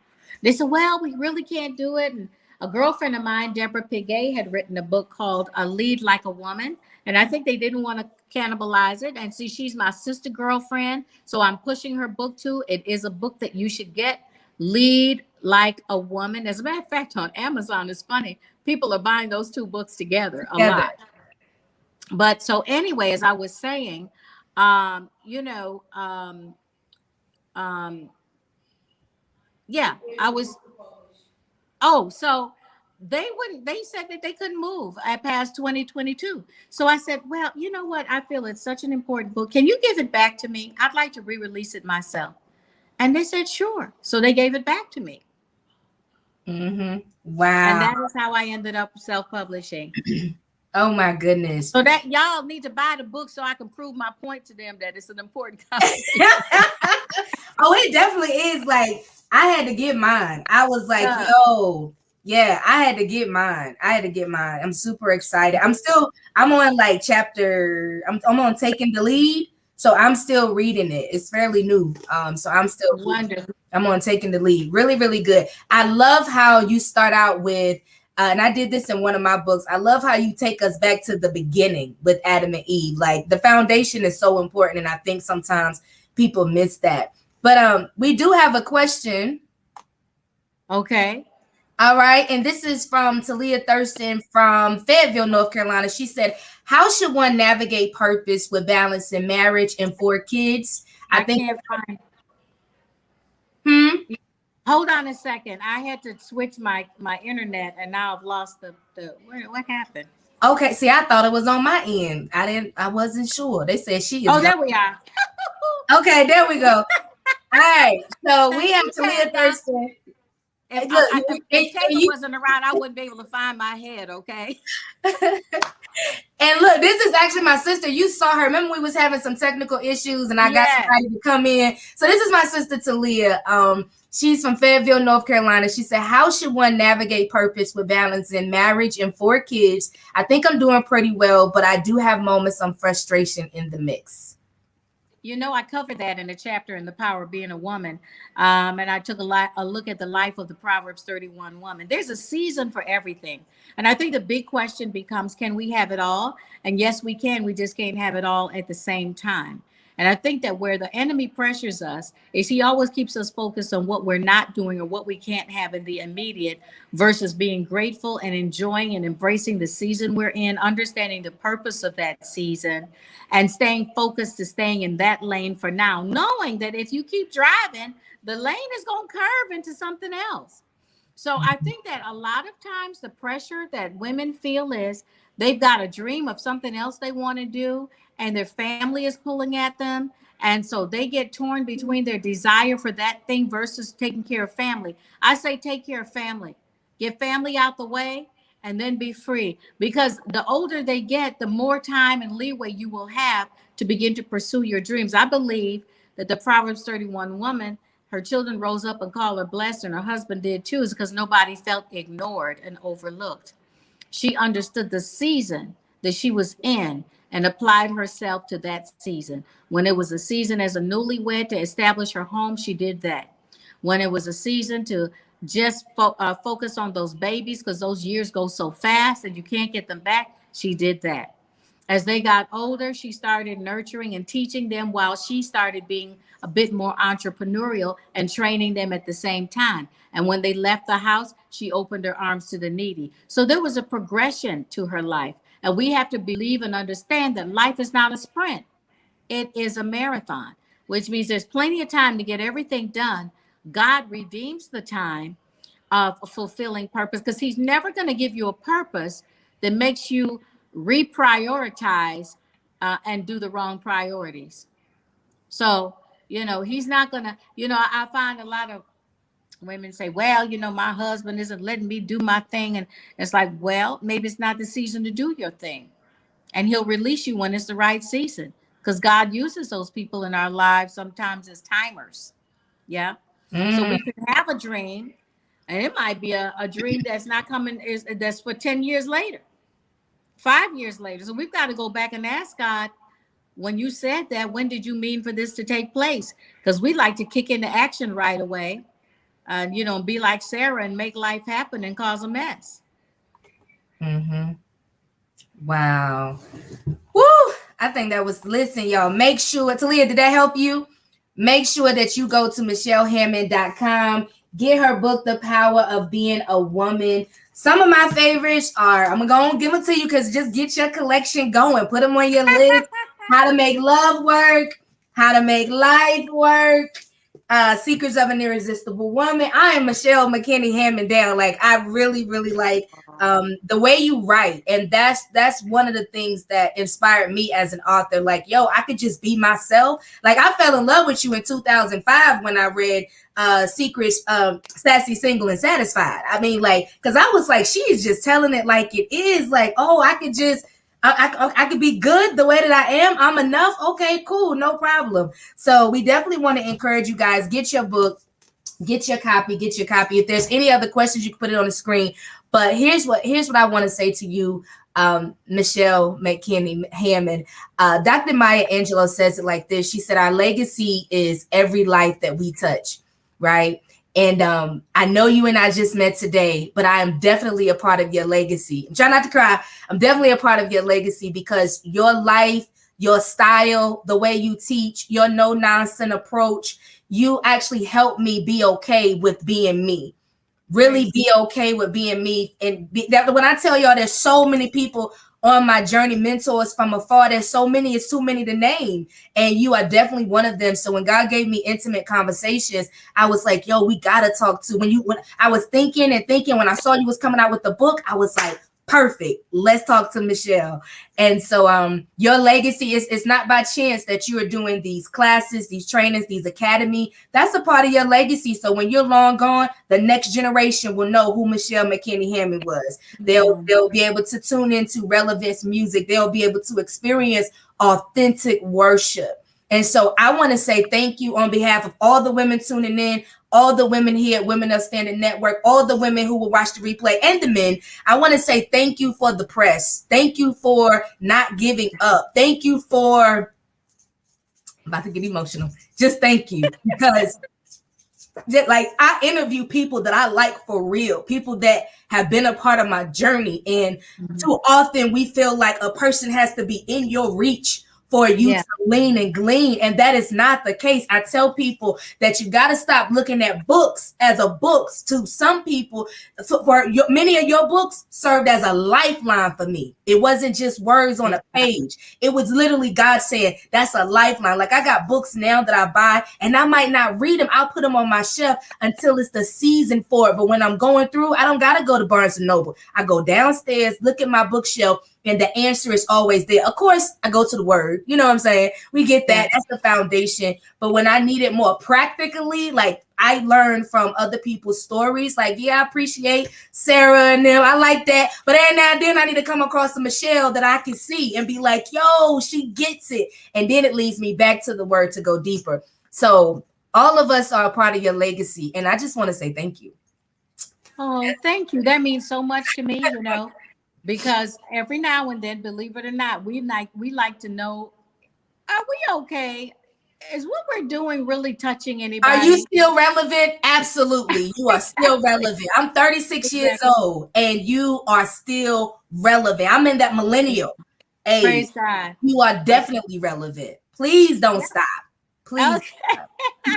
[SPEAKER 2] They said, well, we really can't do it. And a girlfriend of mine, Deborah Piguet, had written a book called Lead Like a Woman. And I think they didn't want to cannibalize it. And see, she's my sister girlfriend. So I'm pushing her book too. It is a book that you should get, Lead Like a Woman. As a matter of fact, on Amazon, it's funny. People are buying those two books together a lot. But so anyway, as I was saying, yeah, I was. Oh, so they said that they couldn't move past 2022. So I said, well, you know what? I feel it's such an important book. Can you give it back to me? I'd like to re-release it myself. And they said, sure. So they gave it back to me.
[SPEAKER 1] Wow.
[SPEAKER 2] And that is how I ended up self-publishing.
[SPEAKER 1] Oh my goodness.
[SPEAKER 2] So that y'all need to buy the book so I can prove my point to them that it's an important conversation.
[SPEAKER 1] Oh, it definitely is. Like, I had to get mine. I was like, yo, yeah, I had to get mine. I'm super excited. I'm on like chapter, I'm on Taking the Lead. So I'm still reading it. It's fairly new. So I'm still
[SPEAKER 2] wonderful.
[SPEAKER 1] I'm on Taking the Lead. Really, really good. I love how you start out with, and I did this in one of my books. I love how you take us back to the beginning with Adam and Eve. Like the foundation is so important. And I think sometimes people miss that. But we do have a question.
[SPEAKER 2] Okay.
[SPEAKER 1] All right. And this is from Talia Thurston from Fayetteville, North Carolina. She said, how should one navigate purpose with balance in marriage and 4 kids? I think
[SPEAKER 2] can't find. Hold on a second. I had to switch my internet and now I've lost the what happened?
[SPEAKER 1] Okay. See, I thought it was on my end. I wasn't sure. They said she is.
[SPEAKER 2] Oh, there we are.
[SPEAKER 1] Okay, there we go. All right. So we have Talia Thurston.
[SPEAKER 2] If Taylor wasn't around, I wouldn't be able to find my head, okay?
[SPEAKER 1] And look, this is actually my sister. You saw her. Remember we was having some technical issues and I got somebody to come in. So this is my sister Talia. She's from Fayetteville, North Carolina. She said, how should one navigate purpose with balance in marriage and 4 kids? I think I'm doing pretty well, but I do have moments of frustration in the mix.
[SPEAKER 2] You know, I covered that in a chapter in The Power of Being a Woman. And I took a look at the life of the Proverbs 31 woman. There's a season for everything. And I think the big question becomes, can we have it all? And yes, we can. We just can't have it all at the same time. And I think that where the enemy pressures us is he always keeps us focused on what we're not doing or what we can't have in the immediate versus being grateful and enjoying and embracing the season we're in, understanding the purpose of that season and staying focused to staying in that lane for now, knowing that if you keep driving, the lane is going to curve into something else. So I think that a lot of times the pressure that women feel is they've got a dream of something else they want to do, and their family is pulling at them. And so they get torn between their desire for that thing versus taking care of family. I say take care of family, get family out the way, and then be free. Because the older they get, the more time and leeway you will have to begin to pursue your dreams. I believe that the Proverbs 31 woman, her children rose up and called her blessed, and her husband did too, is because nobody felt ignored and overlooked. She understood the season that she was in and applied herself to that season. When it was a season as a newlywed to establish her home, she did that. When it was a season to just focus on those babies, because those years go so fast and you can't get them back, she did that. As they got older, she started nurturing and teaching them, while she started being a bit more entrepreneurial and training them at the same time. And when they left the house, she opened her arms to the needy. So there was a progression to her life. And we have to believe and understand that life is not a sprint. It is a marathon, which means there's plenty of time to get everything done. God redeems the time of fulfilling purpose, because he's never going to give you a purpose that makes you reprioritize and do the wrong priorities. So, he's not going to, I find a lot of women say, well, my husband isn't letting me do my thing. And it's like, well, maybe it's not the season to do your thing. And he'll release you when it's the right season, because God uses those people in our lives sometimes as timers. Yeah. So we could have a dream, and it might be a dream that's not coming, that's for 10 years later, 5 years later. So we've got to go back and ask God, when you said that, when did you mean for this to take place? Because we like to kick into action right away and, be like Sarah and make life happen and cause a mess.
[SPEAKER 1] Mm-hmm. Wow. Woo! I think that was, listen, y'all, make sure, Talia, did that help you? Make sure that you go to michellehammond.com, get her book, The Power of Being a Woman. Some of my favorites are, I'm going to give them to you, because just get your collection going. Put them on your list. How to Make Love Work, How to Make Life Work, Secrets of an Irresistible Woman. I am Michelle McKinney Hammond down. Like, I really, really like the way you write. And that's one of the things that inspired me as an author. Like, yo, I could just be myself. Like, I fell in love with you in 2005 when I read Secrets of Sassy, Single, and Satisfied. I mean, like, because I was like, she is just telling it like it is. Like, oh, I could just, I could be good the way that I am. I'm enough. Okay, cool. No problem. So we definitely want to encourage you guys, get your book, get your copy. If there's any other questions, you can put it on the screen. But here's what I want to say to you, Michelle McKinney Hammond. Dr. Maya Angelou says it like this. She said, our legacy is every life that we touch, right? And I know you and I just met today, but I am definitely a part of your legacy. I'm trying not to cry. I'm definitely a part of your legacy, because your life, your style, the way you teach, your no-nonsense approach, you actually helped me be okay with being me. Really be okay with being me. And that when I tell y'all, there's so many people on my journey, mentors from afar. There's so many, it's too many to name. And you are definitely one of them. So when God gave me intimate conversations, I was like, yo, we got to talk to. When I was thinking, when I saw you was coming out with the book, I was like, perfect. Let's talk to Michelle. And so your legacy it's not by chance that you are doing these classes, these trainings, these academy. That's a part of your legacy. So when you're long gone, the next generation will know who Michelle McKinney Hammond was. They'll be able to tune into relevance music. They'll be able to experience authentic worship. And so I want to say thank you on behalf of all the women tuning in, all the women here at Women Outstanding Network, all the women who will watch the replay, and the men. I want to say thank you for the press. Thank you for not giving up. Thank you for, I'm about to get emotional. Just thank you, because like I interview people that I like for real, people that have been a part of my journey. And too often we feel like a person has to be in your reach for you to lean and glean. And that is not the case. I tell people that you got to stop looking at books as a books. To some people, many of your books served as a lifeline for me. It wasn't just words on a page. It was literally God saying, that's a lifeline. Like I got books now that I buy and I might not read them. I'll put them on my shelf until it's the season for it. But when I'm going through, I don't got to go to Barnes & Noble. I go downstairs, look at my bookshelf, and the answer is always there. Of course, I go to the word. You know what I'm saying? We get that. That's the foundation. But when I need it more practically, like I learned from other people's stories. Like, yeah, I appreciate Sarah and them. I like that. But every now and then I need to come across a Michelle that I can see and be like, yo, she gets it. And then it leads me back to the word to go deeper. So all of us are a part of your legacy. And I just want to say thank you.
[SPEAKER 2] Oh, thank you. That means so much to me, you know. Because every now and then, believe it or not, we like to know, are we okay? Is what we're doing really touching anybody?
[SPEAKER 1] Are you still relevant? Absolutely. You are still relevant. I'm 36 years old and you are still relevant. I'm in that millennial age.
[SPEAKER 2] Praise God.
[SPEAKER 1] You are definitely relevant. Please don't stop. Please.
[SPEAKER 2] Okay.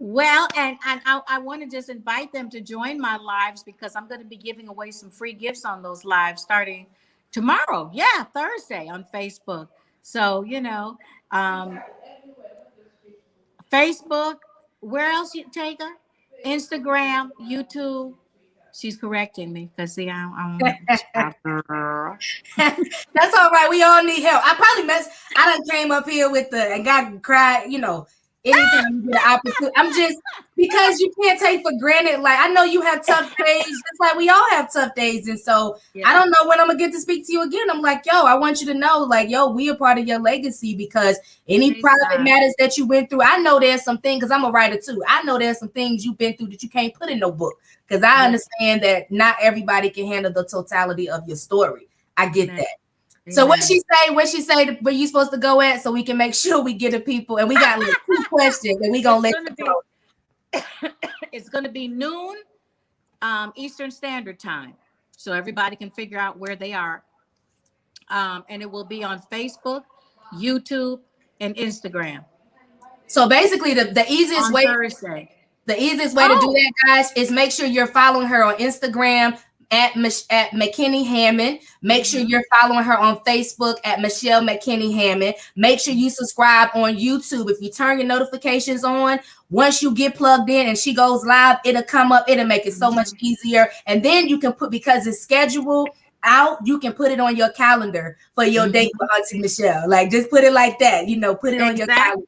[SPEAKER 2] Well, and I want to just invite them to join my lives because I'm going to be giving away some free gifts on those lives starting tomorrow. Yeah, Thursday on Facebook. So, you know, Facebook, where else you take her? Instagram, YouTube. She's correcting me because see, I'm
[SPEAKER 1] That's all right. We all need help. I probably I done came up here with and got cried, you know. Anytime you get an opportunity, I'm just because you can't take for granted. Like I know you have tough days, just like we all have tough days, and so I don't know when I'm gonna get to speak to you again. I'm like, yo, I want you to know, like, yo, we are part of your legacy because any private matters that you went through, I know there's some things because I'm a writer too. I know there's some things you've been through that you can't put in no book because I understand that not everybody can handle the totality of your story. I get that. So what she say where you supposed to go at so we can make sure we get the people and we got like 2 questions and we gonna let you go.
[SPEAKER 2] It's gonna be noon Eastern Standard Time. So everybody can figure out where they are. And it will be on Facebook, YouTube, and Instagram.
[SPEAKER 1] So basically the easiest
[SPEAKER 2] on
[SPEAKER 1] way
[SPEAKER 2] Thursday.
[SPEAKER 1] The easiest way to do that, guys, is make sure you're following her on Instagram at McKinney Hammond. Make sure you're following her on Facebook at Michelle McKinney Hammond. Make sure you subscribe on YouTube. If you turn your notifications on, once you get plugged in and she goes live, it'll come up. It'll make it so much easier. And then you can put, because it's scheduled out, you can put it on your calendar for your date with Auntie Michelle. Like just put it like that, you know, put it on your calendar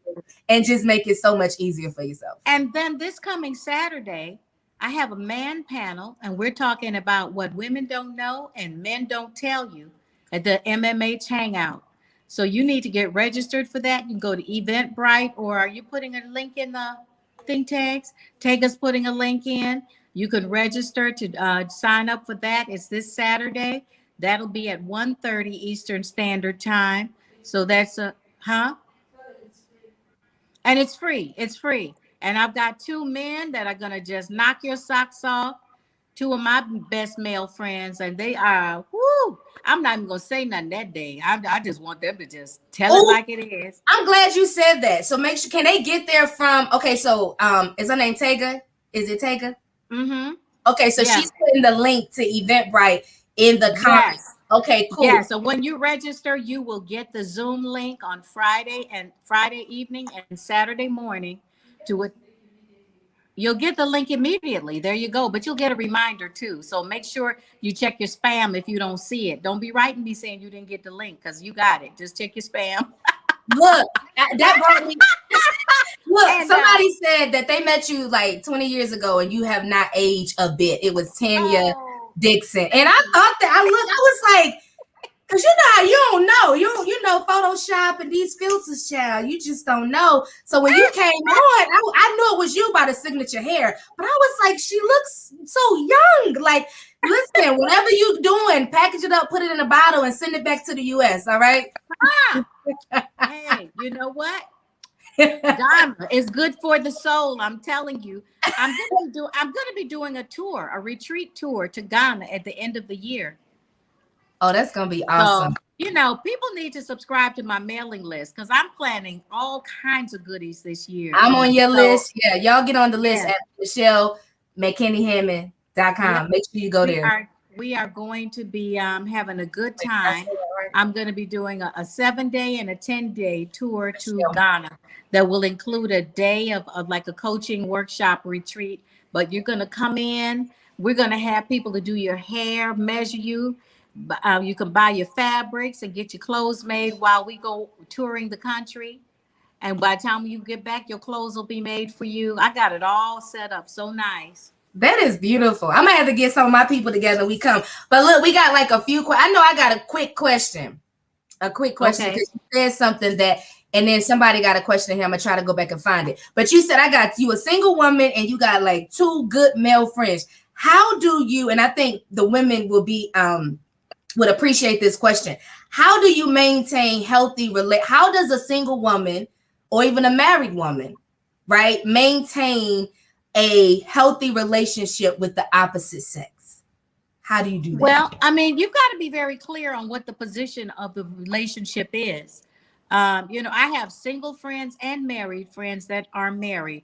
[SPEAKER 1] and just make it so much easier for yourself.
[SPEAKER 2] And then this coming Saturday, I have a man panel, and we're talking about what women don't know and men don't tell you at the MMH Hangout. So you need to get registered for that. You can go to Eventbrite, or are you putting a link in the think tags? Tega's putting a link in. You can register to sign up for that. It's this Saturday. That'll be at 1:30 Eastern Standard Time. So that's and it's free. It's free. And I've got 2 men that are going to just knock your socks off. 2 of my best male friends, and they are, whoo, I'm not even going to say nothing that day. I just want them to just tell it like it is.
[SPEAKER 1] I'm glad you said that. So make sure, can they get there from, okay, so is her name Tega? Is it Tega?
[SPEAKER 2] Mm-hmm.
[SPEAKER 1] Okay, so she's putting the link to Eventbrite in the comments. Okay, cool.
[SPEAKER 2] Yeah, so when you register, you will get the Zoom link on Friday evening and Saturday morning to it. You'll get the link immediately. There you go. But you'll get a reminder too. So make sure you check your spam if you don't see it. Don't be writing me saying you didn't get the link because you got it. Just check your spam.
[SPEAKER 1] Look, that brought me. Look, and, somebody said that they met you like 20 years ago and you have not aged a bit. It was Tanya Dixon. And I thought that I was like, because you know how you don't know. You know Photoshop and these filters, child. You just don't know. So when you came on, I knew it was you by the signature hair. But I was like, she looks so young. Like, listen, whatever you doing, package it up, put it in a bottle, and send it back to the US. All right?
[SPEAKER 2] Hey, you know what? Ghana is good for the soul. I'm telling you. I'm gonna be doing a retreat tour to Ghana at the end of the year.
[SPEAKER 1] Oh, that's gonna be awesome.
[SPEAKER 2] So, People need to subscribe to my mailing list because I'm planning all kinds of goodies this year.
[SPEAKER 1] I'm on your
[SPEAKER 2] So,
[SPEAKER 1] list. Yeah, y'all get on the list
[SPEAKER 2] yeah,
[SPEAKER 1] at Michelle McKinney
[SPEAKER 2] yeah,
[SPEAKER 1] Hammond.com. Make sure you go
[SPEAKER 2] we
[SPEAKER 1] there.
[SPEAKER 2] are we are going to be having a good time. I'm going to be doing a 7-day and a 10-day tour to
[SPEAKER 1] Michelle.
[SPEAKER 2] Ghana that will include a day of like a coaching workshop retreat. But you're going to come in. We're going to have people to do your hair, measure you. You can buy your fabrics and get your clothes made while we go touring the country. And by the time you get back, your clothes will be made for you. I got it all set up so nice.
[SPEAKER 1] That is beautiful. I might have to get some of my people together when we come. But look, we got like a few. I know I got a quick question. A quick question
[SPEAKER 2] Okay.
[SPEAKER 1] because you said something that, and then somebody got a question here. I'm gonna try to go back and find it. But you said I got you a single woman and you got like 2 good male friends. How do you? And I think the women will be would appreciate this question. How do you maintain healthy How does a single woman or even a married woman, right, maintain a healthy relationship with the opposite sex? How do you do that?
[SPEAKER 2] Well, I mean, you've got to be very clear on what the position of the relationship is. I have single friends and married friends that are married.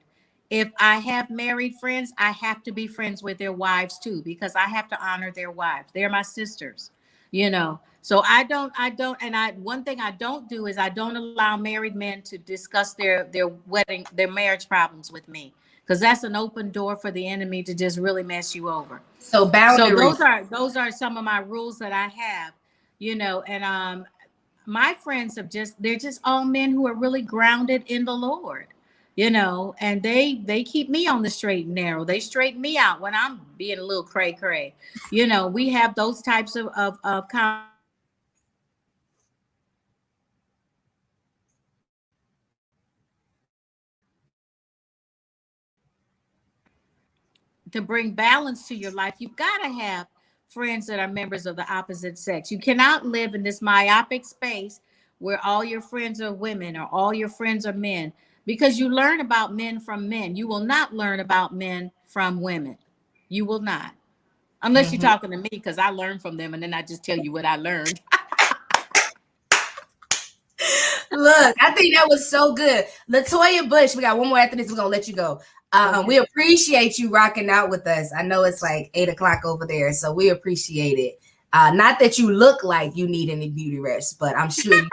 [SPEAKER 2] If I have married friends, I have to be friends with their wives too, because I have to honor their wives. They're my sisters, So one thing I don't do is I don't allow married men to discuss their marriage problems with me, because that's an open door for the enemy to just really mess you over.
[SPEAKER 1] So
[SPEAKER 2] So
[SPEAKER 1] boundaries.
[SPEAKER 2] those are some of my rules that I have, and my friends they're just all men who are really grounded in the Lord, and they keep me on the straight and narrow. They straighten me out when I'm being a little cray cray. We have those types of to bring balance to your life. You've got to have friends that are members of the opposite sex. You cannot live in this myopic space where all your friends are women or all your friends are men, because you learn about men from men. You will not learn about men from women. You will not. Unless you're
[SPEAKER 1] Mhm.
[SPEAKER 2] talking to me, because I learn from them and then I just tell you what I learned.
[SPEAKER 1] Look, I think that was so good. Latoya Bush, we got one more after this. We're gonna let you go.
[SPEAKER 2] Okay.
[SPEAKER 1] We appreciate you rocking out with us. I know it's like 8 o'clock over there, so we appreciate it. Not that you look like you need any beauty rest, but I'm sure you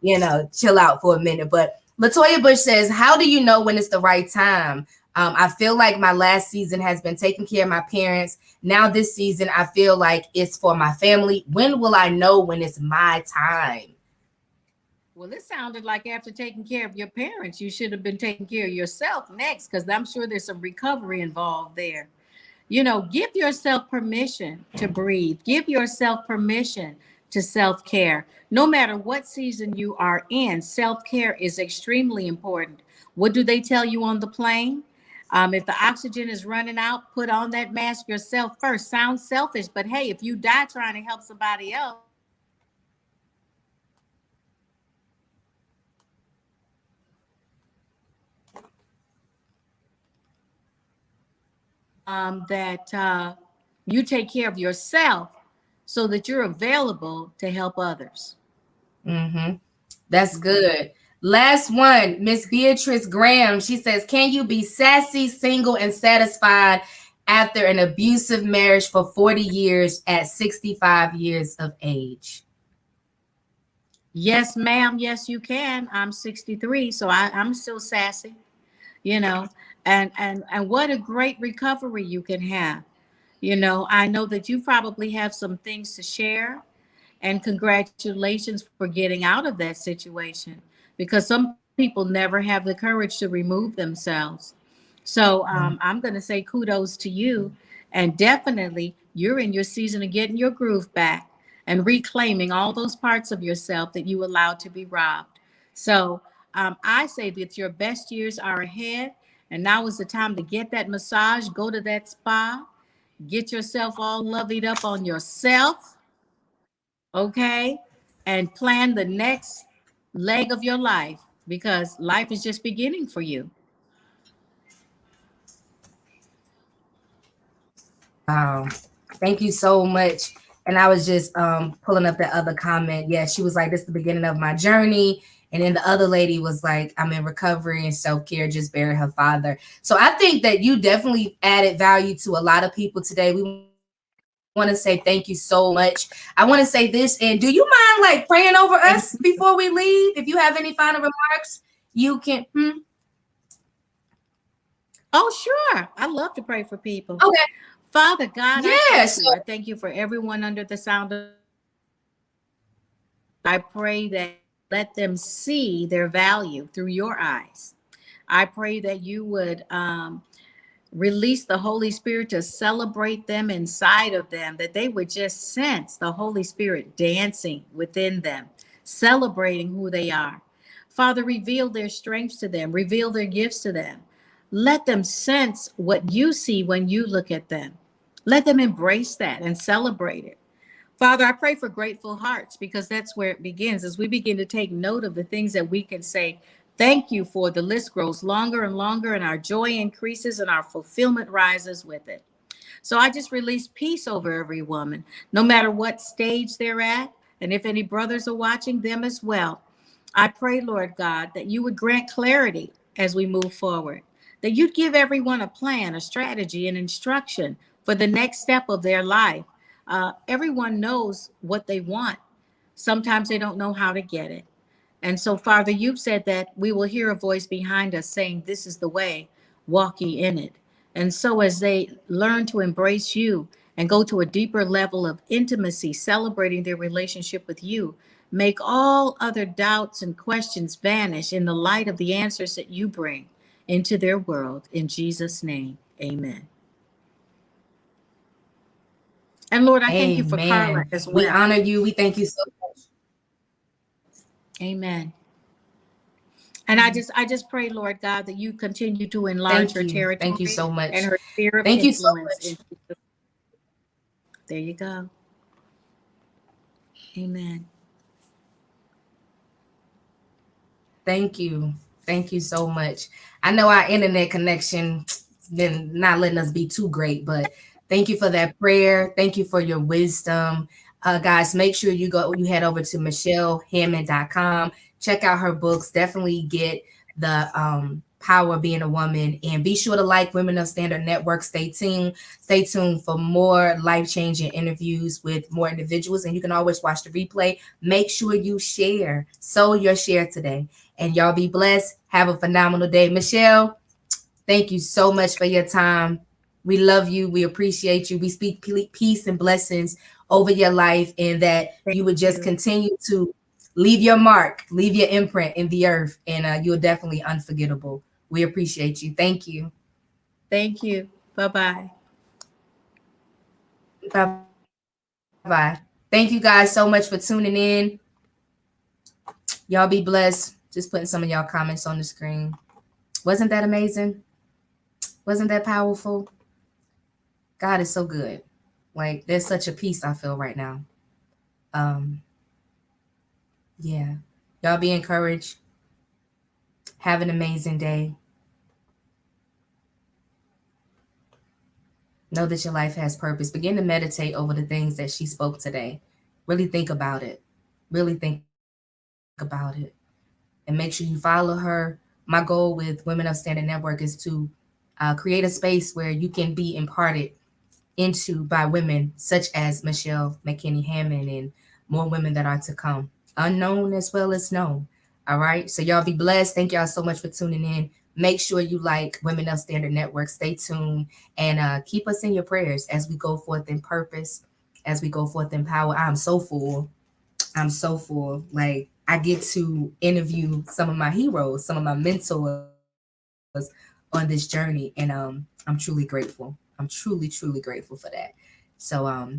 [SPEAKER 1] can, chill out for a minute. But Latoya Bush says, "How do you know when it's the right time? I feel like my last season has been taking care of my parents. Now this season, I feel like it's for my family. When will I know when it's my time?"
[SPEAKER 2] Well, it sounded like after taking care of your parents, you should have been taking care of yourself next, because I'm sure there's some recovery involved there. Give yourself permission to breathe. Give yourself permission to self care. No matter what season you are in, self care is extremely important. What do they tell you on the plane? If the oxygen is running out, put on that mask yourself first. Sounds selfish, but hey, if you die trying to help somebody else, that you take care of yourself so that you're available to help others.
[SPEAKER 1] Mm-hmm. That's good. Last one, Miss Beatrice Graham. She says, "Can you be sassy, single, and satisfied after an abusive marriage for 40 years at 65 years of age?"
[SPEAKER 2] Yes, ma'am. Yes, you can. I'm 63, so I'm still sassy, you know, and what a great recovery you can have. I know that you probably have some things to share, and congratulations for getting out of that situation, because some people never have the courage to remove themselves. So I'm going to say kudos to you. And definitely, you're in your season of getting your groove back and reclaiming all those parts of yourself that you allowed to be robbed. So I say that your best years are ahead. And now is the time to get that massage, go to that spa, get yourself all loveyed up on yourself, okay? And plan the next leg of your life, because life is just beginning for you.
[SPEAKER 1] Wow. Thank you so much, And I was just pulling up that other comment. Yeah, she was like, "This is the beginning of my journey." And then the other lady was like, "I'm in recovery and self-care, just buried her father." So I think that you definitely added value to a lot of people today. We want to say thank you so much. I want to say this, and do you mind like praying over us before we
[SPEAKER 2] Thank you.
[SPEAKER 1] leave? If you have any final remarks, you can.
[SPEAKER 2] Oh, sure. I love to pray for people.
[SPEAKER 1] Okay.
[SPEAKER 2] Father God, I
[SPEAKER 1] Yeah.
[SPEAKER 2] thank
[SPEAKER 1] So
[SPEAKER 2] you. I thank you for everyone under the sound of I pray that let them see their value through your eyes. I pray that you would release the Holy Spirit to celebrate them inside of them, that they would just sense the Holy Spirit dancing within them, celebrating who they are. Father, reveal their strengths to them, reveal their gifts to them. Let them sense what you see when you look at them. Let them embrace that and celebrate it. Father, I pray for grateful hearts because that's where it begins. As we begin to take note of the things that we can say, thank you for, the list grows longer and longer, and our joy increases and our fulfillment rises with it. So I just release peace over every woman, no matter what stage they're at. And if any brothers are watching, them as well. I pray, Lord God, that you would grant clarity as we move forward, that you'd give everyone a plan, a strategy, and instruction for the next step of their life. Everyone knows what they want. Sometimes they don't know how to get it. And so, Father, you've said that we will hear a voice behind us saying, "This is the way, walk ye in it." And so, as they learn to embrace you and go to a deeper level of intimacy, celebrating their relationship with you, make all other doubts and questions vanish in the light of the answers that you bring into their world. In Jesus' name, amen. And Lord, I thank you for Carla
[SPEAKER 1] amen.
[SPEAKER 2] as
[SPEAKER 1] We
[SPEAKER 2] well.
[SPEAKER 1] honor you. We thank you so much.
[SPEAKER 2] Amen. And I just pray, Lord God, that you continue to enlarge
[SPEAKER 1] Thank
[SPEAKER 2] her
[SPEAKER 1] you. Thank you
[SPEAKER 2] territory
[SPEAKER 1] so
[SPEAKER 2] and
[SPEAKER 1] much.
[SPEAKER 2] her sphere of
[SPEAKER 1] Thank you so
[SPEAKER 2] influence.
[SPEAKER 1] much.
[SPEAKER 2] There you go. Amen.
[SPEAKER 1] Thank you. Thank you so much. I know our internet connection been not letting us be too great, but thank you for that prayer. Thank you for your wisdom. Guys, make sure you head over to michellehammond.com. Check out her books. Definitely get the Power of Being a Woman, and be sure to like Women of Standard Network. Stay tuned. Stay tuned for more life-changing interviews with more individuals, and you can always watch the replay. Make sure you share. Sow your share today. And y'all be blessed. Have a phenomenal day. Michelle, thank you so much for your time. We love you. We appreciate you. We speak peace and blessings over your life, and that
[SPEAKER 2] Thank
[SPEAKER 1] you would just
[SPEAKER 2] you.
[SPEAKER 1] continue to leave your mark, leave your imprint in the earth, and you're definitely unforgettable. We appreciate you. Thank you.
[SPEAKER 2] Thank you. Bye bye.
[SPEAKER 1] Bye bye. Thank you guys so much for tuning in. Y'all be blessed. Just putting some of y'all comments on the screen. Wasn't that amazing? Wasn't that powerful? God is so good. Like, there's such a peace I feel right now. Um, yeah. Y'all be encouraged. Have an amazing day. Know that your life has purpose. Begin to meditate over the things that she spoke today. Really think about it. Really think about it. And make sure you follow her. My goal with Women of Standard Network is to create a space where you can be imparted into by women such as Michelle McKinney Hammond, and more women that are to come, unknown as well as known. All right. So y'all be blessed. Thank y'all so much for tuning in. Make sure you like Women of Standard Network. Stay tuned, and keep us in your prayers as we go forth in purpose, as we go forth in power. I'm so full. I'm so full. Like, I get to interview some of my heroes, some of my mentors on this journey, and I'm truly grateful. I'm truly grateful for that. So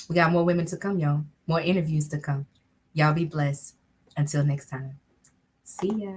[SPEAKER 1] we got more women to come, y'all. More interviews to come. Y'all be blessed. Until next time. See ya.